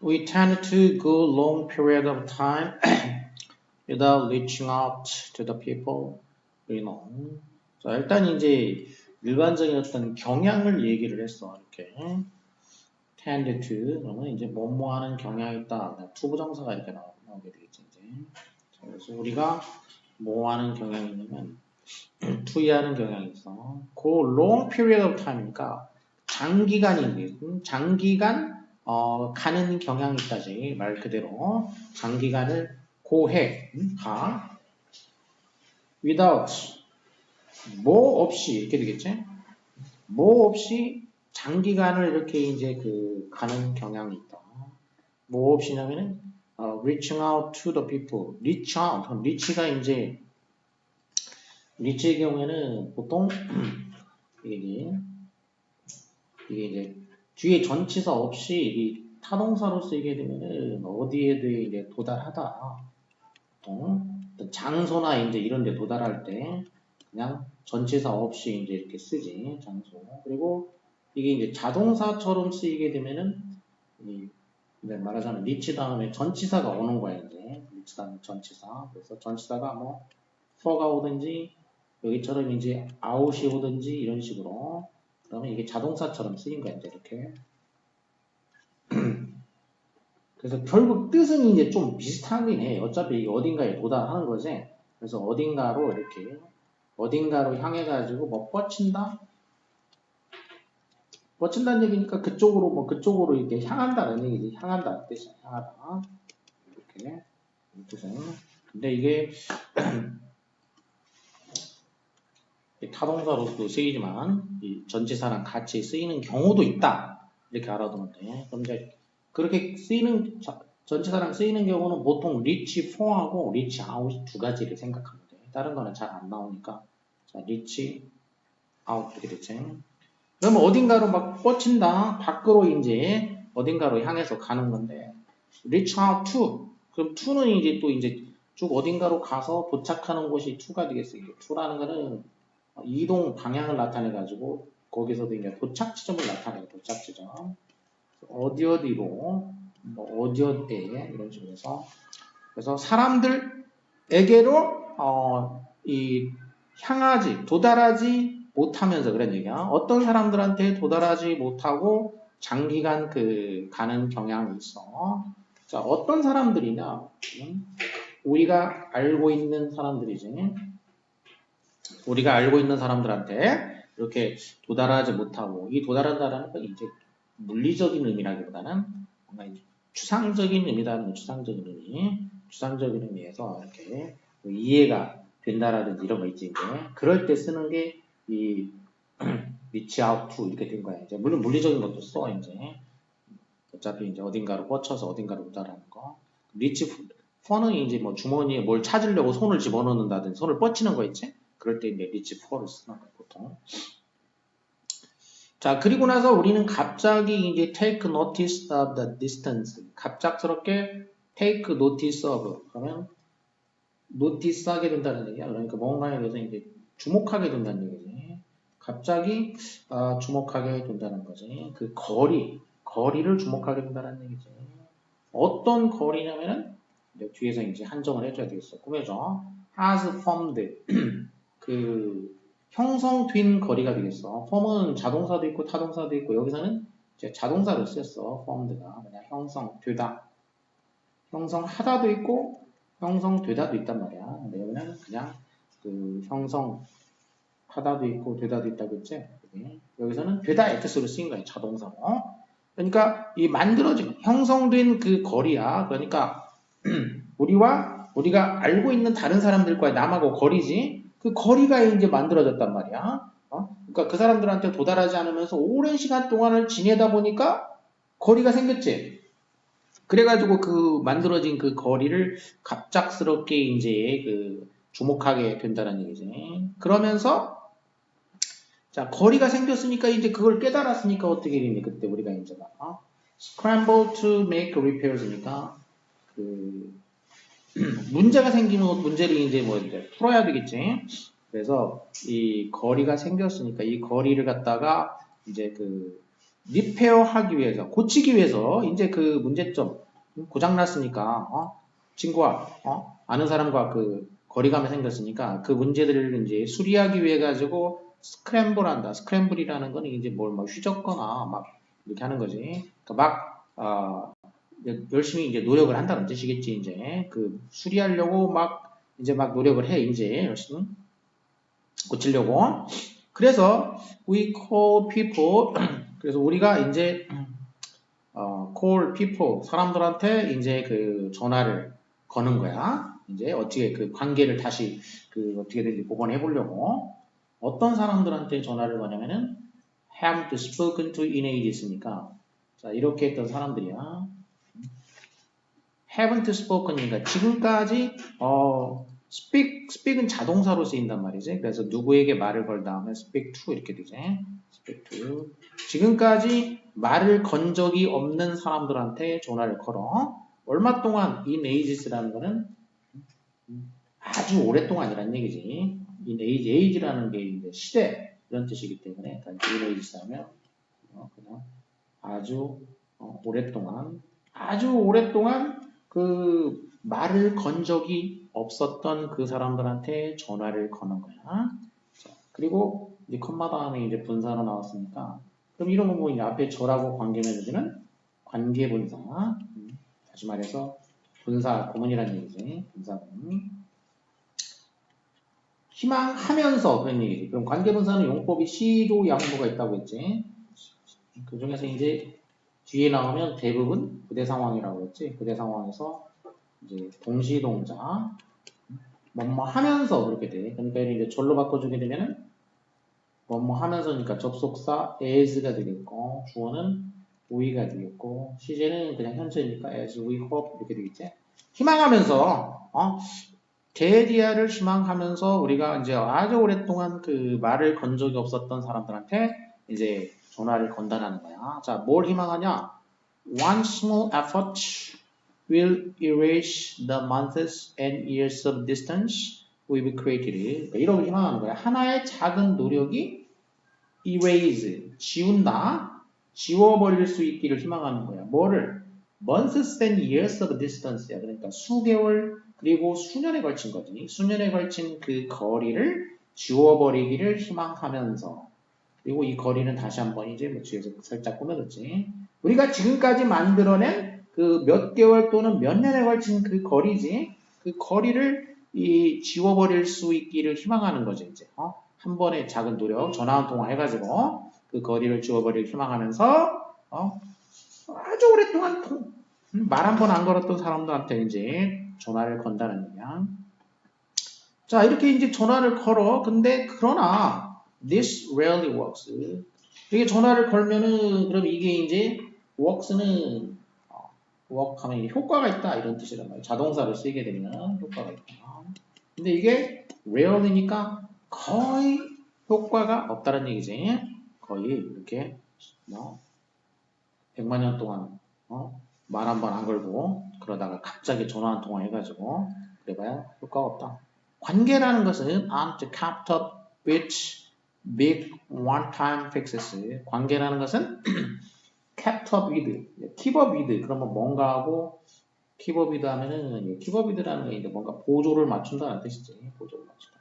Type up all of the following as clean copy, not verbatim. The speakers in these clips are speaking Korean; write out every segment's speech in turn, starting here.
We tend to go long period of time without reaching out to the people we know. 자, 일단 이제 일반적인 어떤 경향을 얘기를 했어. 이렇게 tend to 그러면 이제 뭐뭐 하는 경향이 있다. 투부정사가 이렇게 나오게 되겠지 이제. 자, 그래서 우리가 뭐 하는 경향이 있냐면 투이하는 경향이 있어. 그 long period of time이니까 장기간인데 장기간 가는 경향이 있다지 말 그대로 장기간을 고해 가 without 뭐 없이 이렇게 되겠지? 뭐 없이 장기간을 이렇게 이제 그 가는 경향이 있다. 뭐 없이냐면은 reaching out to the people, reach out, reach가 이제 리치의 경우에는 보통 이게 이제 뒤에 전치사 없이 이 타동사로 쓰이게 되면은 어디에 대해 이제 도달하다. 보통 장소나 이제 이런 데 도달할 때 그냥 전치사 없이 이제 이렇게 쓰지. 장소. 그리고 이게 이제 자동사처럼 쓰이게 되면은 말하자면 리치 다음에 전치사가 오는 거야, 이제. 리치 다음에 전치사. 그래서 전치사가 뭐 for가 오든지 여기처럼 이제 out이 오든지 이런 식으로 그러면 이게 자동사처럼 쓰인 거야, 이제 이렇게. 그래서 결국 뜻은 이제 좀 비슷하긴 해. 어차피 이게 어딘가에 도달하는 거지. 그래서 어딘가로 이렇게 어딘가로 향해 가지고 뭐 뻗친다? 뻗친다는 얘기니까 그쪽으로 뭐 그쪽으로 이렇게 향한다는 얘기지. 향한다는 뜻이야. 향하다. 이렇게 뜻은. 근데 이게 타동사로도 쓰이지만 이 전치사랑 같이 쓰이는 경우도 있다. 이렇게 알아두면 돼. 그럼 이제 그렇게 쓰이는 전치사랑 쓰이는 경우는 보통 reach for하고 reach out 두 가지를 생각하면 돼. 다른 거는 잘 안 나오니까 자, reach out 이렇게 됐지. 그러면 어딘가로 막 뻗친다. 밖으로 이제 어딘가로 향해서 가는 건데 reach out to 그럼 to는 이제 또 이제 쭉 어딘가로 가서 도착하는 곳이 to가 되겠어요. to라는 거는 이동 방향을 나타내 가지고 거기서도 이제 도착 지점을 나타내요. 도착 지점. 어디 어디로 뭐 어디 어디에 이런 식으로 해서 그래서 사람들에게로 이 향하지 도달하지 못하면서 그런 얘기야. 어떤 사람들한테 도달하지 못하고 장기간 그 가는 경향이 있어. 자, 어떤 사람들이냐? 우리가 알고 있는 사람들이지. 우리가 알고 있는 사람들한테 이렇게 도달하지 못하고 이 도달한다라는 건 이제 물리적인 의미라기보다는 뭔가 이제 추상적인 의미라는 추상적인 의미, 추상적인 의미에서 이렇게 이해가 된다라든지 이런 거 있지 이제 그럴 때 쓰는 게 이 reach out to 이렇게 된 거야. 이제 물론 물리적인 것도 써 이제 어차피 이제 어딘가로 뻗쳐서 어딘가로 도달하는 거. reach for는 이제 뭐 주머니에 뭘 찾으려고 손을 집어넣는다든지 손을 뻗치는 거 있지? 그럴 때 이제 reach for를 쓰는 거야 보통. 자, 그리고 나서 우리는 갑자기 이제 take notice of the distance. 갑작스럽게 take notice of. 그러면 notice 하게 된다는 얘기야. 그러니까 뭔가에 대해서 이제 주목하게 된다는 얘기지. 갑자기 주목하게 된다는 거지. 그 거리를 주목하게 된다는 얘기지. 어떤 거리냐면은 뒤에서 이제 한정을 해줘야 되겠어. 꾸며줘. has formed. 그 형성된 거리가 되겠어. form은 자동사도 있고 타동사도 있고 여기서는 이제 자동사로 쓰였어. formed가 그냥 형성되다, 형성하다도 있고 형성되다도 있단 말이야. 근데 여기는 그냥 그 형성하다도 있고 되다도 있다고 했지. 여기서는 되다 x로 쓰인 거야. 자동사로. 그러니까 이 만들어진 형성된 그 거리야. 그러니까 우리가 알고 있는 다른 사람들과의 남하고 거리지. 그 거리가 이제 만들어졌단 말이야. 그러니까 그 사람들한테 도달하지 않으면서 오랜 시간 동안을 지내다 보니까 거리가 생겼지. 그래가지고 그 만들어진 그 거리를 갑작스럽게 이제 그 주목하게 된다는 얘기지. 그러면서 자 거리가 생겼으니까 이제 그걸 깨달았으니까 어떻게 되니 그때 우리가 이제 scramble to make repairs니까 그 문제가 생기면 문제를 이제 뭐 이제 풀어야 되겠지. 그래서 이 거리가 생겼으니까 이 거리를 갖다가 이제 그 리페어 하기 위해서, 고치기 위해서, 이제 그 문제점, 고장났으니까, 친구와, 아는 사람과 그 거리감이 생겼으니까 그 문제들을 이제 수리하기 위해 가지고 스크램블 한다. 스크램블이라는 거는 이제 뭘 막 휘젓거나 막 이렇게 하는 거지. 그러니까 열심히 이제 노력을 한다는 뜻이겠지, 이제. 그 수리하려고 이제 막 노력을 해, 이제 열심히. 고치려고. 그래서 we call people 그래서 우리가 이제 call people 사람들한테 이제 그 전화를 거는 거야. 이제 어떻게 그 관계를 다시 그 어떻게든지 복원해 보려고 어떤 사람들한테 전화를 거냐면은 haven't spoken to in ages니까 자 이렇게 했던 사람들이야. haven't spoken이니까 지금까지 speak은 자동사로 쓰인단 말이지. 그래서 누구에게 말을 걸 다음에 speak to 이렇게 되지. speak to. 지금까지 말을 건 적이 없는 사람들한테 전화를 걸어. 얼마 동안 in ages라는 거는 아주 오랫동안이란 얘기지. in age라는 게 이제 시대 이런 뜻이기 때문에 in ages 하면 그냥 아주 오랫동안 그 말을 건 적이 없었던 그 사람들한테 전화를 거는 거야. 자, 그리고 이제 컴마 다음에 이제 분사로 나왔으니까 그럼 이런 거 뭐 이제 앞에 저라고 관계 맺어주는 관계 분사. 다시 말해서 분사 구문이라는 얘기지. 분사 구문. 희망하면서 그런 얘기지. 그럼 관계 분사는 용법이 시조 양보가 있다고 했지. 그 중에서 이제 뒤에 나오면 대부분 부대 상황이라고 했지. 부대 상황에서 이제 동시동작 뭐뭐 하면서 그렇게 돼. 그러니까 이제 절로 바꿔주게 되면은 뭐뭐 하면서니까 접속사 as가 되겠고 주어는 we가 되겠고 시제는 그냥 현재니까 as we hope 이렇게 되겠지. 희망하면서 데디아를 희망하면서 우리가 이제 아주 오랫동안 그 말을 건 적이 없었던 사람들한테 이제 전화를 건다라는 거야. 자, 뭘 희망하냐? One small effort will erase the months and years of distance we've created. 그러니까 이런 희망하는 거야. 하나의 작은 노력이 erase, 지운다, 지워버릴 수 있기를 희망하는 거야. 뭐를? months and years of distance야. 그러니까 수개월 그리고 수년에 걸친 거지. 수년에 걸친 그 거리를 지워버리기를 희망하면서 그리고 이 거리는 다시 한번 이제 뭐 뒤에서 살짝 꾸며뒀지. 우리가 지금까지 만들어낸 그 몇 개월 또는 몇 년에 걸친 그 거리지. 그 거리를 지워버릴 수 있기를 희망하는 거죠, 이제. 한 번의 작은 노력, 전화 한 통화 해가지고 그 거리를 지워버리길 희망하면서 아주 오랫동안 말 한 번 안 걸었던 사람들한테 이제 전화를 건다는 얘기야. 자, 이렇게 이제 전화를 걸어. 근데 그러나 this rarely works. 이게 전화를 걸면은 그럼 이게 이제 works는 work하면 효과가 있다 이런 뜻이란 말이에요. 자동사를 쓰게 되면 효과가 있다. 근데 이게 rarely니까 거의 효과가 없다는 얘기지. 거의 이렇게 100만 년 동안 말 한 번 안 걸고 그러다가 갑자기 전화 한 통화 해가지고 그래봐야 효과가 없다. 관계라는 것은 aren't kept up with big one-time fixes. 관계라는 것은 kept up with, keep up with 그러면 뭔가 하고 keep up with 하면은 keep up with라는 게 이제 뭔가 보조를 맞춘다는 뜻이지. 보조를 맞춘다.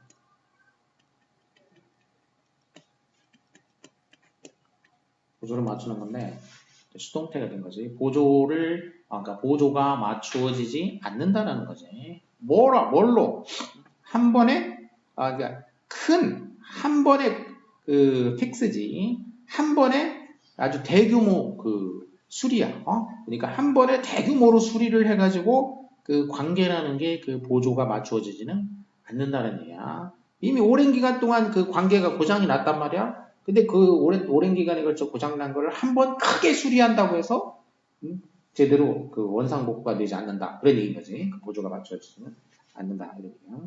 보조를 맞추는 건데 수동태가 된 거지. 그러니까 보조가 맞추어지지 않는다는 거지. 뭘로? 한 번에, 그러니까 한 번에 그 픽스지. 한 번에 아주 대규모 그 수리야. 그러니까 한 번에 대규모로 수리를 해가지고 그 관계라는 게 그 보조가 맞추어지지는 않는다는 얘기야. 이미 오랜 기간 동안 그 관계가 고장이 났단 말이야. 근데 그 오랜 기간에 걸쳐 고장난 거를 한 번 크게 수리한다고 해서 제대로 그 원상복구가 되지 않는다. 그런 얘기인 거지. 그 보조가 맞춰지지는 않는다. 이런 얘기야.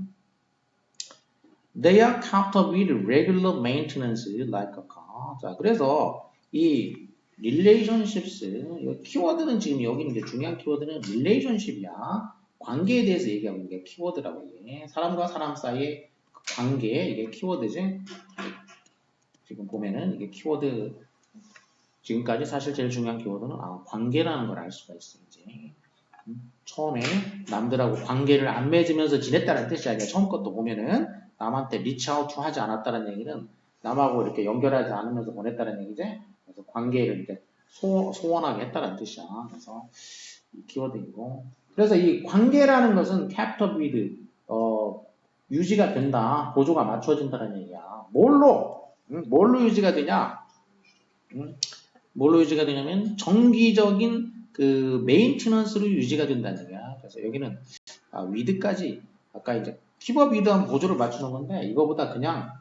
They are kept up with regular maintenance like a car. 자, 그래서 이 relationships, 키워드는 지금 여기 이제 중요한 키워드는 relationship이야. 관계에 대해서 얘기하고 있는 게 키워드라고 얘기해. 사람과 사람 사이의 관계, 이게 키워드지. 지금 보면은 이게 키워드 지금까지 사실 제일 중요한 키워드는 관계라는 걸 알 수가 있어. 이제 처음에 남들하고 관계를 안 맺으면서 지냈다는 뜻이 아니라 처음 것도 보면은 남한테 리치아웃 하지 않았다는 얘기는 남하고 이렇게 연결하지 않으면서 보냈다는 얘기지. 그래서 관계를 이렇게 소원하게 했다는 뜻이야. 그래서 이 키워드이고. 그래서 이 관계라는 것은 kept up with 유지가 된다. 보조가 맞춰진다는 얘기야. 뭘로 유지가 되냐? 뭘로 유지가 되냐면 정기적인 그 메인티넌스로 유지가 된다는 얘기야. 그래서 여기는 위드까지 아까 이제 킵업 위드한 보조를 맞추는 건데 이거보다 그냥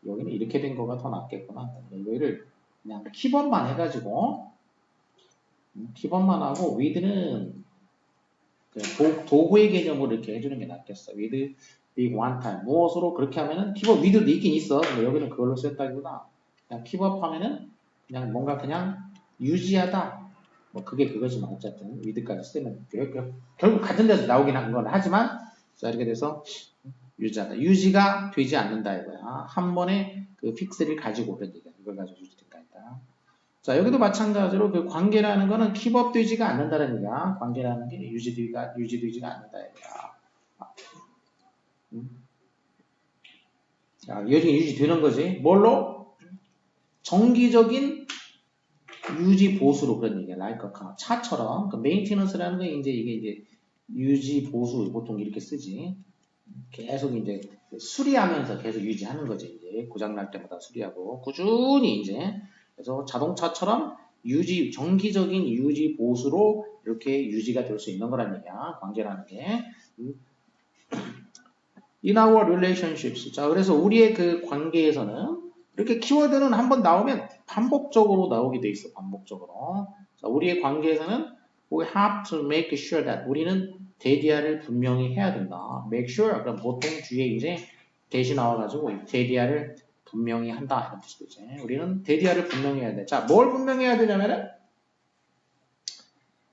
여기는 이렇게 된 거가 더 낫겠구나. 여기를 그냥 킵업만 해가지고 킵업만 하고 위드는 도구의 개념으로 이렇게 해주는 게 낫겠어. with big one time 무엇으로 그렇게 하면은 킵업 위드도 있긴 있어. 근데 여기는 그걸로 썼다기보다 그냥 킵업 하면은 그냥 뭔가 그냥 유지하다. 뭐 그게 그거지만 어쨌든 위드까지 쓰면 결국 같은 데서 나오긴 한 건 하지만 자 이렇게 돼서 유지하다. 유지가 되지 않는다 이거야. 한 번에 그 픽스를 가지고 그런 얘기야. 이걸 가지고 유지된다 했다. 자 여기도 마찬가지로 그 관계라는 거는 킵업 되지가 않는다는 얘기야. 관계라는 게 유지되지가 않는다 이거야. 자 여기 유지되는 거지. 뭘로? 정기적인 유지 보수로 그런 얘기야. like 차처럼 그 메인티넌스라는 게 이제 이게 이제 유지 보수 보통 이렇게 쓰지. 계속 이제 수리하면서 계속 유지하는 거지. 이제 고장날 때마다 수리하고 꾸준히 이제 그래서 자동차처럼 정기적인 유지 보수로 이렇게 유지가 될 수 있는 거란 얘기야. 관계라는 게. In our relationships. 자, 그래서 우리의 그 관계에서는 이렇게 키워드는 한번 나오면 반복적으로 나오게 돼 있어. 반복적으로. 자, 우리의 관계에서는 we have to make sure that 우리는 대디아를 분명히 해야 된다. make sure. 그럼 보통 뒤에 이제 대시 나와가지고 대디아를 분명히 한다. 이런 뜻이죠. 이제. 우리는 대디아를 분명히 해야 돼. 자, 뭘 분명히 해야 되냐면은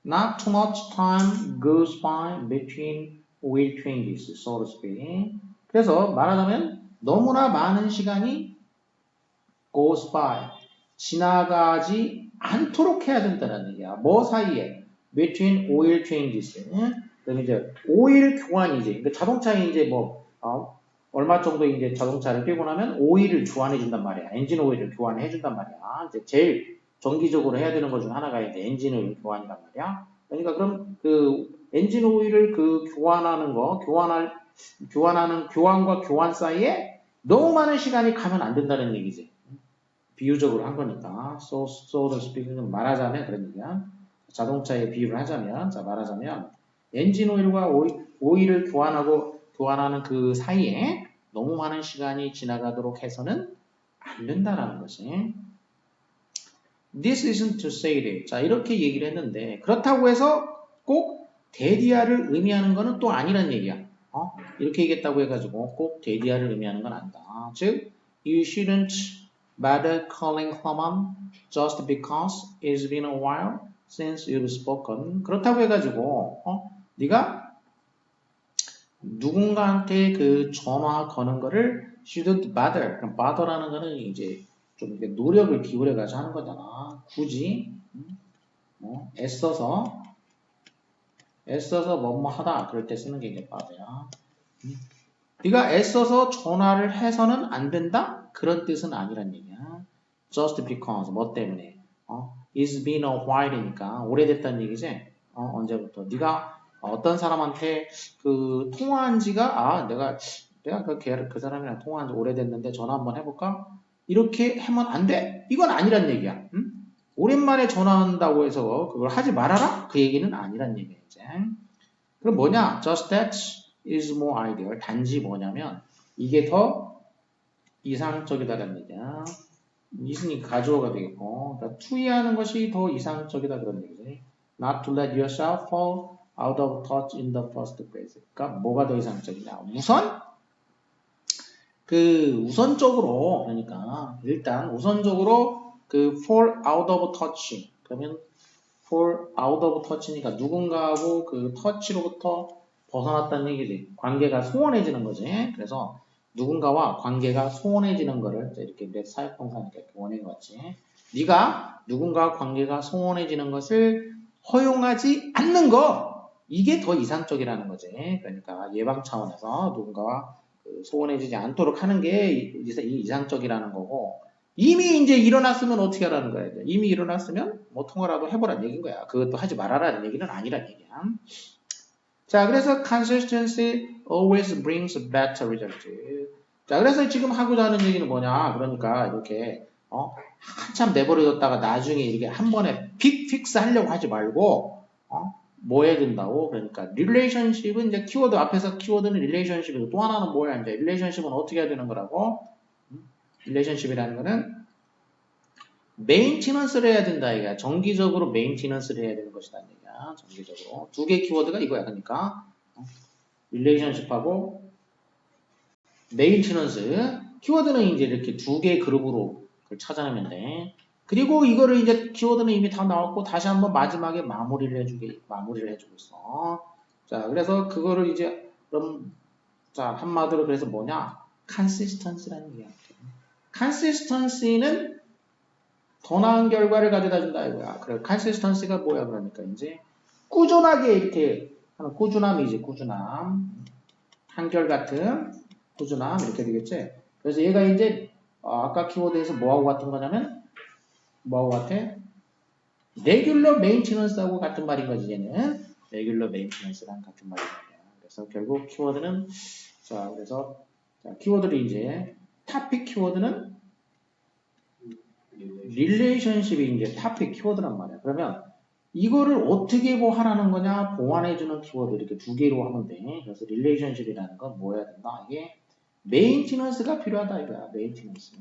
not too much time goes by between wheel changes, so to speak. 그래서 말하자면 너무나 많은 시간이 goes by, 지나가지 않도록 해야 된다는 얘기야. 뭐 사이에? between oil changes. 그럼 이제 오일 교환이지. 그러니까 자동차에 이제 얼마 정도 이제 자동차를 끌고 나면 오일을 교환해 준단 말이야. 엔진 오일을 교환해 준단 말이야. 이제 제일 정기적으로 해야 되는 것 중 하나가 이제 엔진 오일 교환이란 말이야. 그러니까 그럼 그 엔진 오일을 그 교환하는 거, 교환하는 교환과 교환 사이에 너무 많은 시간이 가면 안 된다는 얘기지. 비유적으로 한 거니까. so to speak 말하자면 그런 얘기야. 자동차에 비유를 하자면, 자 말하자면 엔진 오일과 오일을 교환하는 그 사이에 너무 많은 시간이 지나가도록 해서는 안 된다라는 것이. This isn't to say that. 자 이렇게 얘기를 했는데 그렇다고 해서 꼭 대디아를 의미하는 거는 또 아니란 얘기야. 이렇게 얘기했다고 해가지고 꼭 대디아를 의미하는 건 아니다. 즉, you shouldn't bother calling someone just because it's been a while since you've spoken. 그렇다고 해가지고 네가 누군가한테 그 전화 거는 거를 shouldn't bother. 그럼 bother라는 거는 이제 좀 이렇게 노력을 기울여가지고 하는 거잖아. 굳이 애써서 뭐뭐 하다 그럴 때 쓰는 게 이제 bother야. 네가 애써서 전화를 해서는 안 된다? 그런 뜻은 아니란 얘기야. Just because 뭐 때문에? It's been a while이니까 오래됐다는 얘기지. 언제부터? 네가 어떤 사람한테 그 통화한 지가 내가 그 사람이랑 통화한 지 오래됐는데 전화 한번 해볼까? 이렇게 하면 안 돼. 이건 아니란 얘기야. 응? 오랜만에 전화한다고 해서 그걸 하지 말아라? 그 얘기는 아니란 얘기야 이제. 그럼 뭐냐? Just that is more ideal. 단지 뭐냐면 이게 더 이상적이다라는 얘기야. isn이 가주어가 되겠고 그러니까 to이 하는 것이 더 이상적이다 그런 얘기지. Not to let yourself fall out of touch in the first place. 그러니까 뭐가 더 이상적이냐. 우선적으로 그러니까 일단 우선적으로 그 fall out of touch 그러면 fall out of touch니까 누군가하고 그 터치로부터 벗어났다는 얘기지. 관계가 소원해지는 거지. 그래서 누군가와 관계가 소원해지는 거를 이렇게 내 사역동사니까 이렇게 원해봤지. 네가 누군가와 관계가 소원해지는 것을 허용하지 않는 거. 이게 더 이상적이라는 거지. 그러니까 예방 차원에서 누군가와 소원해지지 않도록 하는 게 이상적이라는 거고, 이미 이제 일어났으면 어떻게 하라는 거야. 이미 일어났으면 뭐 통화라도 해보라는 얘기인 거야. 그것도 하지 말아라는 얘기는 아니란 얘기야. 자, 그래서 consistency always brings better result. 자, 그래서 지금 하고자 하는 얘기는 뭐냐. 그러니까 이렇게 한참 내버려뒀다가 나중에 이렇게 한 번에 픽스 하려고 하지 말고 뭐 해야 된다고? 그러니까 relationship은 이제 키워드 앞에서 키워드는 relationship이고 또 하나는 뭐야? 이제 relationship은 어떻게 해야 되는 거라고? relationship이라는 거는 maintenance를 해야 된다 이거야. 정기적으로 maintenance를 해야 되는 것이다 이거야. 정기적으로. 두 개 키워드가 이거야. 그러니까 relationship하고 maintenance. 키워드는 이제 이렇게 두 개 그룹으로 찾아내면 돼. 그리고 이거를 이제 키워드는 이미 다 나왔고 다시 한번 마지막에 마무리를 해주고 있어. 자, 그래서 그거를 이제 그럼 자 한마디로 그래서 뭐냐? consistency라는 얘기야. consistency는 더 나은 결과를 가져다 준다 이거야. 그래, consistency가 뭐야? 그러니까 이제 꾸준하게 이렇게 하는 꾸준함이지, 꾸준함. 한결같은 꾸준함 이렇게 되겠지. 그래서 얘가 이제 아까 키워드에서 뭐하고 같은 거냐면 뭐하고 같아? regular maintenance하고 같은 말인 거지. 얘는 regular maintenance랑 같은 말인 거야. 그래서 결국 키워드는 자 그래서 키워드를 이제 topic 키워드는 relationship이 이제 topic 키워드란 말이야. 그러면 이거를 어떻게 뭐 하라는 거냐? 보완해주는 키워드 이렇게 두 개로 하면 돼. 그래서 relationship이라는 건 뭐 해야 된다? 이게 maintenance가 필요하다 이거야. maintenance.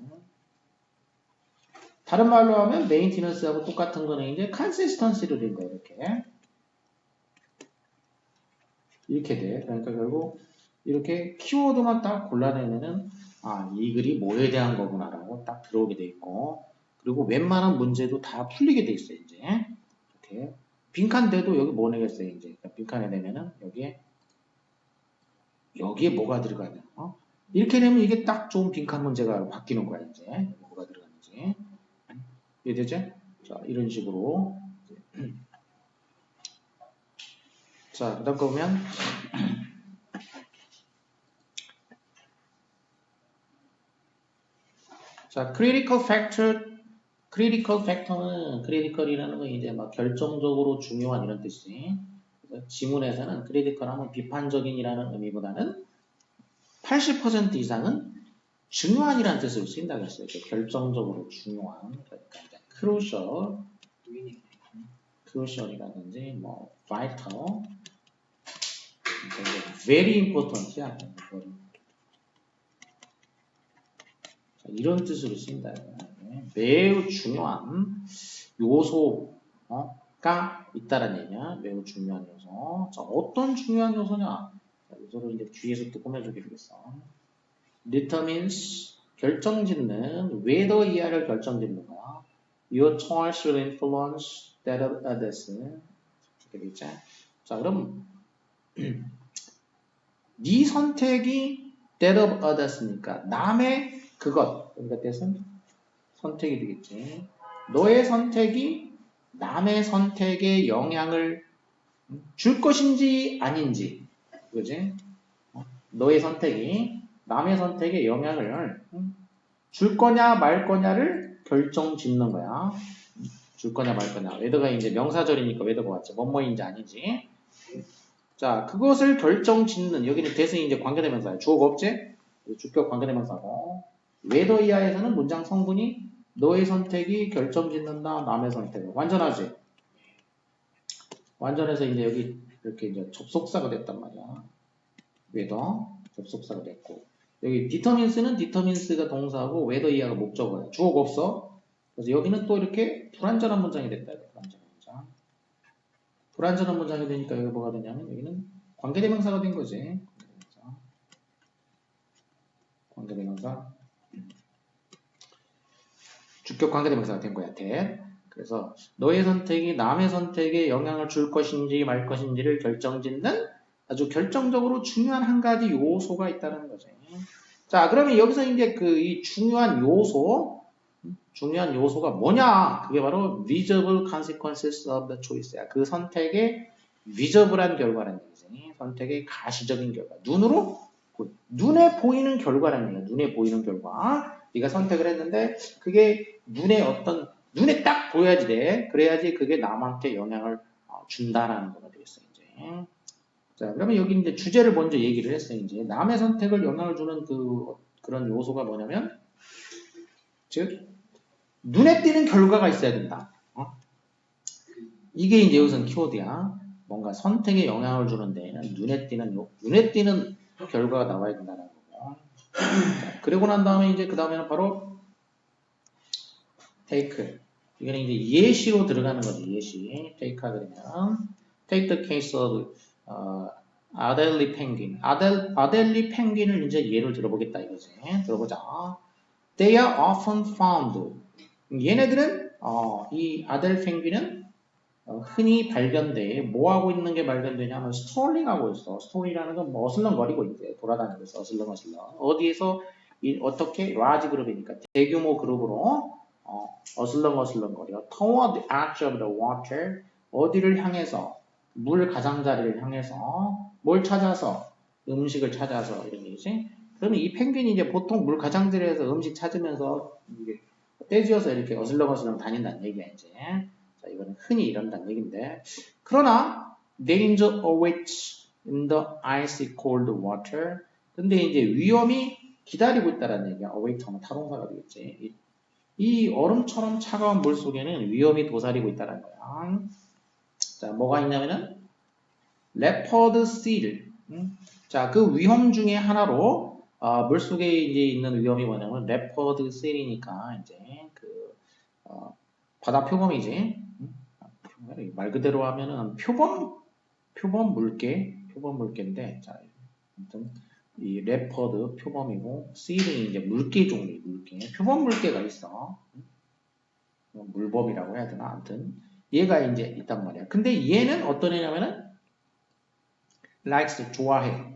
다른 말로 하면 maintenance하고 똑같은 거는 이제 consistency로 된 거야. 이렇게 돼. 그러니까 결국 이렇게 키워드만 딱 골라내면은 이 글이 뭐에 대한 거구나라고 딱 들어오게 돼 있고, 그리고 웬만한 문제도 다 풀리게 돼 있어 이제. 이렇게 빈칸돼도 여기 뭐 내겠어요 이제. 그러니까 빈칸에 내면은 여기에 뭐가 들어가냐. 이렇게 되면 이게 딱 좋은 빈칸 문제가 바뀌는 거야 이제. 뭐가 들어가는지. 이해되죠? 자, 이런 식으로. 자, 그 다음 거 보면 자, critical factor는 critical이라는 건 이제 막 결정적으로 중요한 이런 뜻이. 지문에서는 critical 하면 비판적인이라는 의미보다는 80% 이상은 중요한이라는 뜻으로 쓰인다고 했어요. 결정적으로 중요한. 그러니까 crucial이라든지 뭐 vital, very important야. 이런 뜻으로 쓰인다. 매우 중요한 요소가 있다라는 얘기야. 매우 중요한 요소. 자, 어떤 중요한 요소냐? 자, 요소를 이제 뒤에서 또 꾸며주게 되겠어. determines 결정짓는 whether 이하를 결정짓는 거야. Your choice will influence that of others. 이렇게 되겠지? 자, 그럼 네 선택이 that of others니까 남의 그것, 그러니까 뜻은 선택이 되겠지. 너의 선택이 남의 선택에 영향을 줄 것인지 아닌지, 그지? 너의 선택이 남의 선택에 영향을 줄 거냐 말 거냐를 결정짓는 거야. 줄 거냐 말 거냐. whether가 이제 명사절이니까 whether가 왔지. 뭐뭐인지 아닌지. 자, 그것을 결정짓는, 여기는 대승이 이제 관계대명사야. 주어가 없지? 주격 관계대명사고. whether 이하에서는 문장 성분이 너의 선택이 결정짓는다, 남의 선택을. 완전하지? 완전해서 이제 여기 이렇게 이제 접속사가 됐단 말이야. whether 접속사가 됐고. 여기 determines는 determines가 동사고 whether 이하가 목적어야. 주어가 없어. 그래서 여기는 또 이렇게 불완전한 문장이 됐다. 불완전한 문장. 불완전한 문장이 되니까 여기 뭐가 되냐면 여기는 관계대명사가 된 거지. 관계대명사. 주격 관계대명사가 된 거야. that. 그래서 너의 선택이 남의 선택에 영향을 줄 것인지 말 것인지를 결정짓는 아주 결정적으로 중요한 한 가지 요소가 있다는 거죠. 자, 그러면 여기서 이제 이 중요한 요소, 중요한 요소가 뭐냐? 그게 바로 visible consequences of the choice야. 그 선택의 visible한 결과라는 얘기지. 선택의 가시적인 결과. 눈에 보이는 결과라는 얘기야. 눈에 보이는 결과. 네가 선택을 했는데 그게 눈에 딱 보여야지 돼. 그래야지 그게 남한테 영향을 준다라는 거가 되겠어, 이제. 자, 그러면 여기 이제 주제를 먼저 얘기를 했어요, 이제. 남의 선택을 영향을 주는 그런 요소가 뭐냐면, 즉, 눈에 띄는 결과가 있어야 된다. 이게 이제 여기서는 키워드야. 뭔가 선택에 영향을 주는 데에는 눈에 띄는 결과가 나와야 된다는 거고. 자, 그리고 난 다음에 이제 그 다음에는 바로 take. 이거는 이제 예시로 들어가는 거지, 예시. take하 그러면 take the case of 아델리 펭귄. 아델리 펭귄을 이제 예를 들어보겠다 이거지. 들어보자. They are often found. 얘네들은 이 아델 펭귄은 흔히 발견돼. 뭐 하고 있는 게 발견되냐면 스토링 하고 있어. 스토리라는 건 뭐 어슬렁거리고 있대. 돌아다니고 있어. 어슬렁어슬렁. 어디에서 어떻게 라지 그룹이니까 대규모 그룹으로 어슬렁어슬렁거려. Toward the edge of the water. 어디를 향해서 물 가장자리를 향해서 뭘 찾아서 음식을 찾아서 이런 얘기지. 그러면 이 펭귄이 이제 보통 물 가장자리에서 음식 찾으면서 이게 떼지어서 이렇게 어슬렁어슬렁 다닌다는 얘기야 이제. 자, 이거는 흔히 이런다는 얘기인데. 그러나 danger awaits in the icy cold water. 근데 이제 위험이 기다리고 있다는 얘기야. await 하면 타동사가 되겠지. 이 얼음처럼 차가운 물 속에는 위험이 도사리고 있다는 거야. 자, 뭐가 있냐면은 leopard seal. 자, 그 위험 중에 하나로 물속에 이제 있는 위험이 뭐냐면 leopard seal이니까 이제 바다 표범이지. 말 그대로 하면은 표범 물개인데, 자, 아무튼 이 레퍼드 표범이고, seal이 이제 물개 종류, 물개. 표범 물개가 있어. 물범이라고 해야 되나? 아무튼 얘가 이제 있단 말이야. 근데 얘는 어떤 애냐면은 likes 좋아해.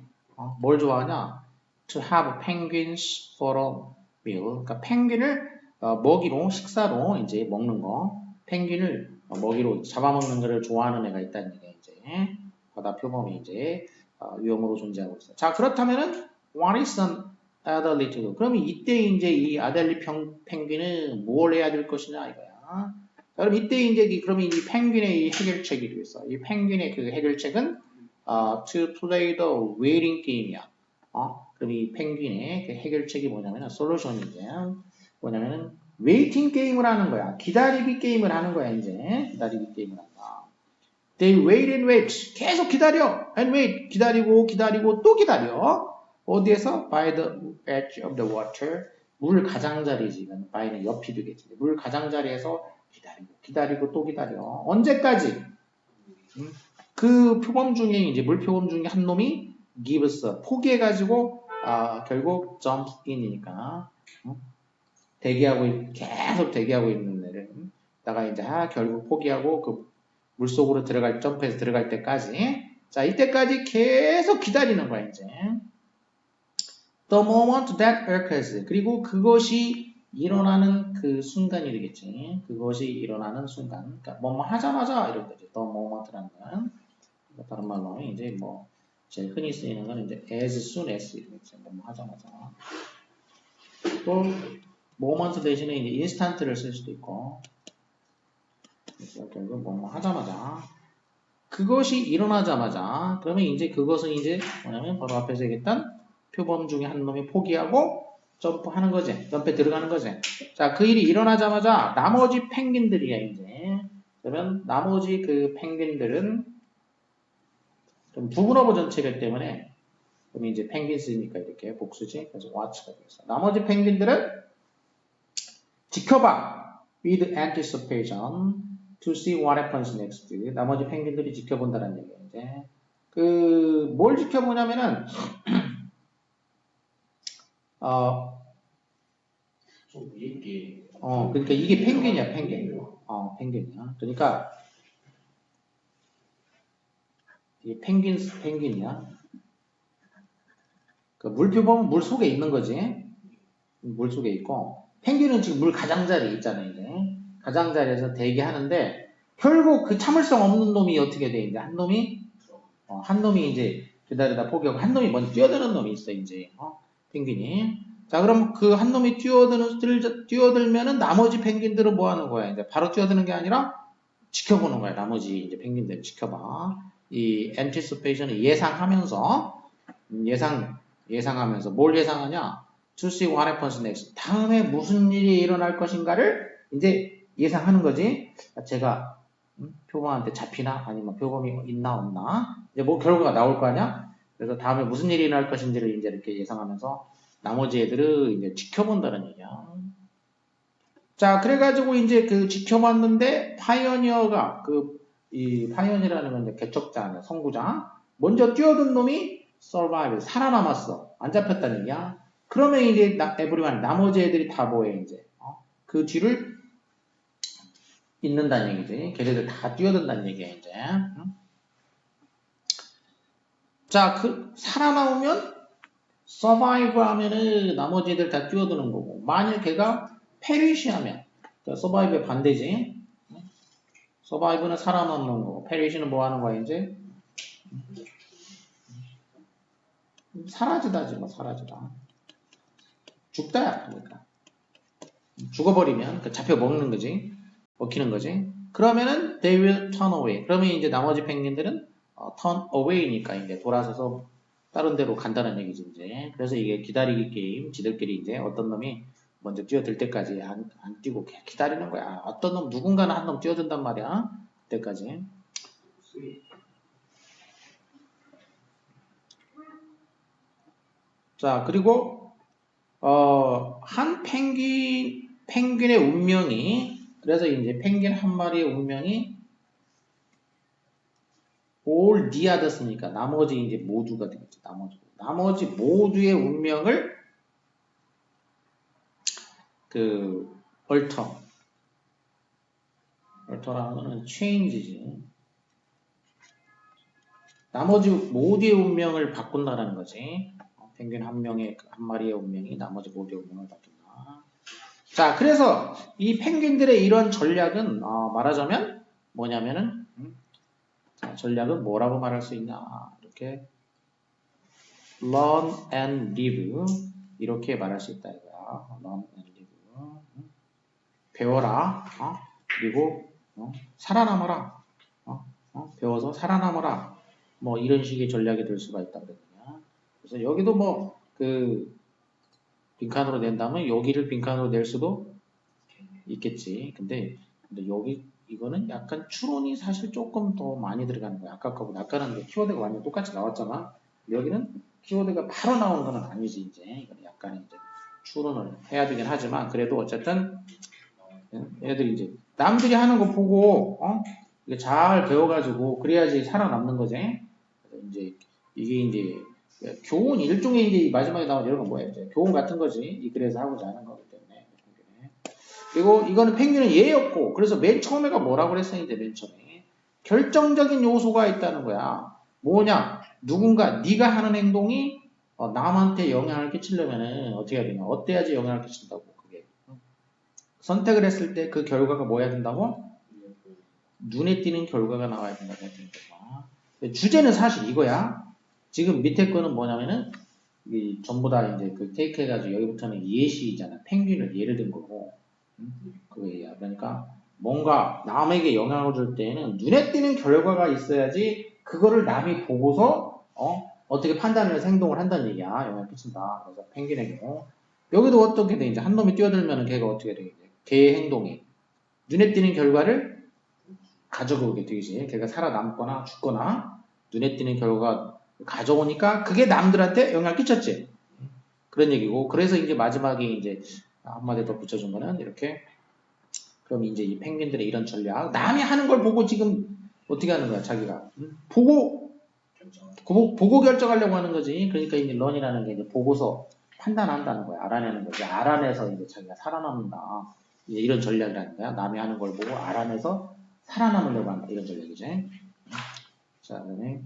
뭘 좋아하냐? To have penguins for a meal. 그러니까 펭귄을 먹이로 식사로 이제 먹는 거. 펭귄을 먹이로 잡아먹는 거를 좋아하는 애가 있다는 얘기야 이제. 바다 표범이 이제 위험으로 존재하고 있어. 자, 그렇다면은 what is an elderly to do? 그러면 이때 이제 이 아델리 펭귄은 뭘 해야 될 것이냐 이거야. 그럼 이때 이제 그러면 이 펭귄의 이 해결책이 되겠어. 이 펭귄의 그 해결책은 to play the waiting game이야. 그럼 이 펭귄의 그 해결책이 뭐냐면 솔루션인데 뭐냐면은 웨이팅 게임을 하는 거야. 기다리기 게임을 하는 거야 이제. 기다리기 게임을 한다. They wait and wait. 계속 기다려. And wait. 기다리고 또 기다려. 어디에서? By the edge of the water. 물 가장자리지. by는 옆이 되겠지. 물 가장자리에서 기다리고 또 기다려. 언제까지? 그 표범 중에 이제 물표범 중에 한 놈이 gives 포기해가지고 결국 jump in이니까 계속 대기하고 있는 애를 다가 이제 결국 포기하고 그 물속으로 점프해서 들어갈 때까지. 자, 이때까지 계속 기다리는 거야 이제. The moment that occurs. 그리고 그것이 일어나는 그 순간이 되겠지. 그것이 일어나는 순간. 그러니까 뭐뭐 하자마자 이런 거지. The moment라는 건. 다른 말로 이제 뭐 제일 흔히 쓰이는 건 이제 as soon as 이렇게 뭐뭐 하자마자. 또 moment 대신에 이제 instant를 쓸 수도 있고. 그래서 결국 뭐뭐 하자마자. 그것이 일어나자마자. 그러면 이제 그것은 이제 뭐냐면 바로 앞에서 얘기했던 표범 중에 한 놈이 포기하고 점프하는 거지. 점프에 들어가는 거지. 자, 그 일이 일어나자마자 나머지 펭귄들이야 이제. 그러면 나머지 그 펭귄들은 좀 부분어부 전체이기 때문에 그럼 이제 펭귄 쓰니까 이렇게 복수지. 그래서 watch가 되겠어. 나머지 펭귄들은 지켜봐. with anticipation to see what happens next. 나머지 펭귄들이 지켜본다는 얘기야 이제. 뭘 지켜보냐면은 그러니까 이게 펭귄이야, 펭귄. 펭귄이야. 그러니까 이게 펭귄이야. 그 물표 보면 물 속에 있는 거지. 물 속에 있고 펭귄은 지금 물 가장자리에 있잖아요, 이제. 가장자리에서 대기하는데, 결국 그 참을성 없는 놈이 어떻게 돼, 이제. 한 놈이 이제 기다리다 포기하고, 한 놈이 먼저 뛰어드는 놈이 있어, 이제. 펭귄이. 자, 그럼 그 한 놈이 뛰어들면은 나머지 펭귄들은 뭐 하는 거야? 이제 바로 뛰어드는 게 아니라 지켜보는 거야. 나머지 이제 펭귄들 지켜봐. 이 anticipation을 예상하면서 뭘 예상하냐? To see what happens next. 다음에 무슨 일이 일어날 것인가를 이제 예상하는 거지. 제가 표범한테 잡히나? 아니면 표범이 있나 없나? 이제 뭐 결과가 나올 거 아니야? 그래서 다음에 무슨 일이 일어날 것인지를 이제 이렇게 예상하면서 나머지 애들을 이제 지켜본다는 얘기야. 자, 그래가지고 이제 그 지켜봤는데 파이어니어가 이 파이어니어라는 건 이제 개척자 아니야, 선구자. 먼저 뛰어든 놈이 survive, 살아남았어. 안 잡혔다는 얘기야. 그러면 이제 everyone, 나머지 애들이 다 뭐해 이제 그 뒤를 잇는다는 얘기지. 걔네들 다 뛰어든다는 얘기야 이제. 자, 살아나오면 survive 하면은 나머지 애들 다 뛰어드는 거고, 만약 걔가 perish 하면, survive의 반대지. survive는 살아남는 거고, perish는 뭐 하는 거야 이제? 사라지다지 뭐, 사라지다. 죽다야. 그러니까 죽어버리면 잡혀 먹는 거지, 먹히는 거지. 그러면은 they will turn away. 그러면 이제 나머지 펭귄들은 turn away니까 이제 돌아서서 다른 데로 간다는 얘기지 이제. 그래서 이게 기다리기 게임, 지들끼리 이제 어떤 놈이 먼저 뛰어들 때까지 안 뛰고 기다리는 거야. 어떤 놈 누군가는 한 놈 뛰어든단 말이야. 그때까지. 자, 그리고 한 펭귄의 운명이, 그래서 이제 펭귄 한 마리의 운명이 all the others니까 나머지 이제 모두가 되겠죠. 나머지 모두의 운명을 얼터라는 거는 change지. 나머지 모두의 운명을 바꾼다라는 거지. 펭귄 한 마리의 운명이 나머지 모두의 운명을 바꾼다. 자, 그래서 이 펭귄들의 이런 전략은 말하자면 뭐냐면은 전략은 뭐라고 말할 수 있냐? 이렇게 learn and live 이렇게 말할 수 있다 이거야. learn and live. 배워라. 그리고 살아남아라. 배워서 살아남아라. 뭐 이런 식의 전략이 될 수가 있다 그랬거든요. 그래서 여기도 뭐 빈칸으로 낸다면 여기를 빈칸으로 낼 수도 있겠지. 근데 이거는 약간 추론이 사실 조금 더 많이 들어가는 거야. 아까는 키워드가 완전 똑같이 나왔잖아. 여기는 키워드가 바로 나오는 건 아니지 이제. 이건 약간 이제 추론을 해야 되긴 하지만 그래도 어쨌든 애들이 이제 남들이 하는 거 보고 이게 잘 배워가지고 그래야지 살아남는 거지. 그래서 이제 이게 이제 교훈 일종의 이제 마지막에 나온 이런 건 뭐예요? 이제 교훈 같은 거지. 이 글에서 하고자 하는 거기 때문에. 그리고 이거는 펭귄은 예였고, 그래서 맨 처음에가 뭐라고 그랬어요? 이제 맨 처음에 결정적인 요소가 있다는 거야. 뭐냐? 누군가 네가 하는 행동이 남한테 영향을 끼치려면은 어떻게 해야 되냐? 어때야지 영향을 끼친다고 그게. 선택을 했을 때 그 결과가 뭐 해야 된다고? 눈에 띄는 결과가 나와야 된다고 해야 되는 거야. 주제는 사실 이거야. 지금 밑에 거는 뭐냐면은 전부 다 이제 테이크 해가지고 여기부터는 예시잖아. 펭귄을 예를 든 거고. 그거야. 그러니까 뭔가 남에게 영향을 줄 때에는 눈에 띄는 결과가 있어야지 그거를 남이 보고서 어떻게 판단을 해서 행동을 한다는 얘기야. 영향을 끼친다. 그래서 펭귄의 경우 여기도 어떻게 돼? 이제 한 놈이 뛰어들면은 걔가 어떻게 돼? 걔의 행동이 눈에 띄는 결과를 가져오게 되지. 걔가 살아남거나 죽거나 눈에 띄는 결과가 가져오니까 그게 남들한테 영향을 끼쳤지. 그런 얘기고. 그래서 이제 마지막에 이제 한마디 더 붙여준 거는 이렇게. 그럼 이제 이 펭귄들의 이런 전략. 남이 하는 걸 보고 지금 어떻게 하는 거야, 자기가. 보고 결정하려고 하는 거지. 그러니까 이제 런이라는 게 이제 보고서 판단한다는 거야. 알아내는 거지. 알아내서 이제 자기가 살아남는다. 이제 이런 전략이라는 거야. 남이 하는 걸 보고 알아내서 살아남으려고 한다. 이런 전략이지. 자, 그다음에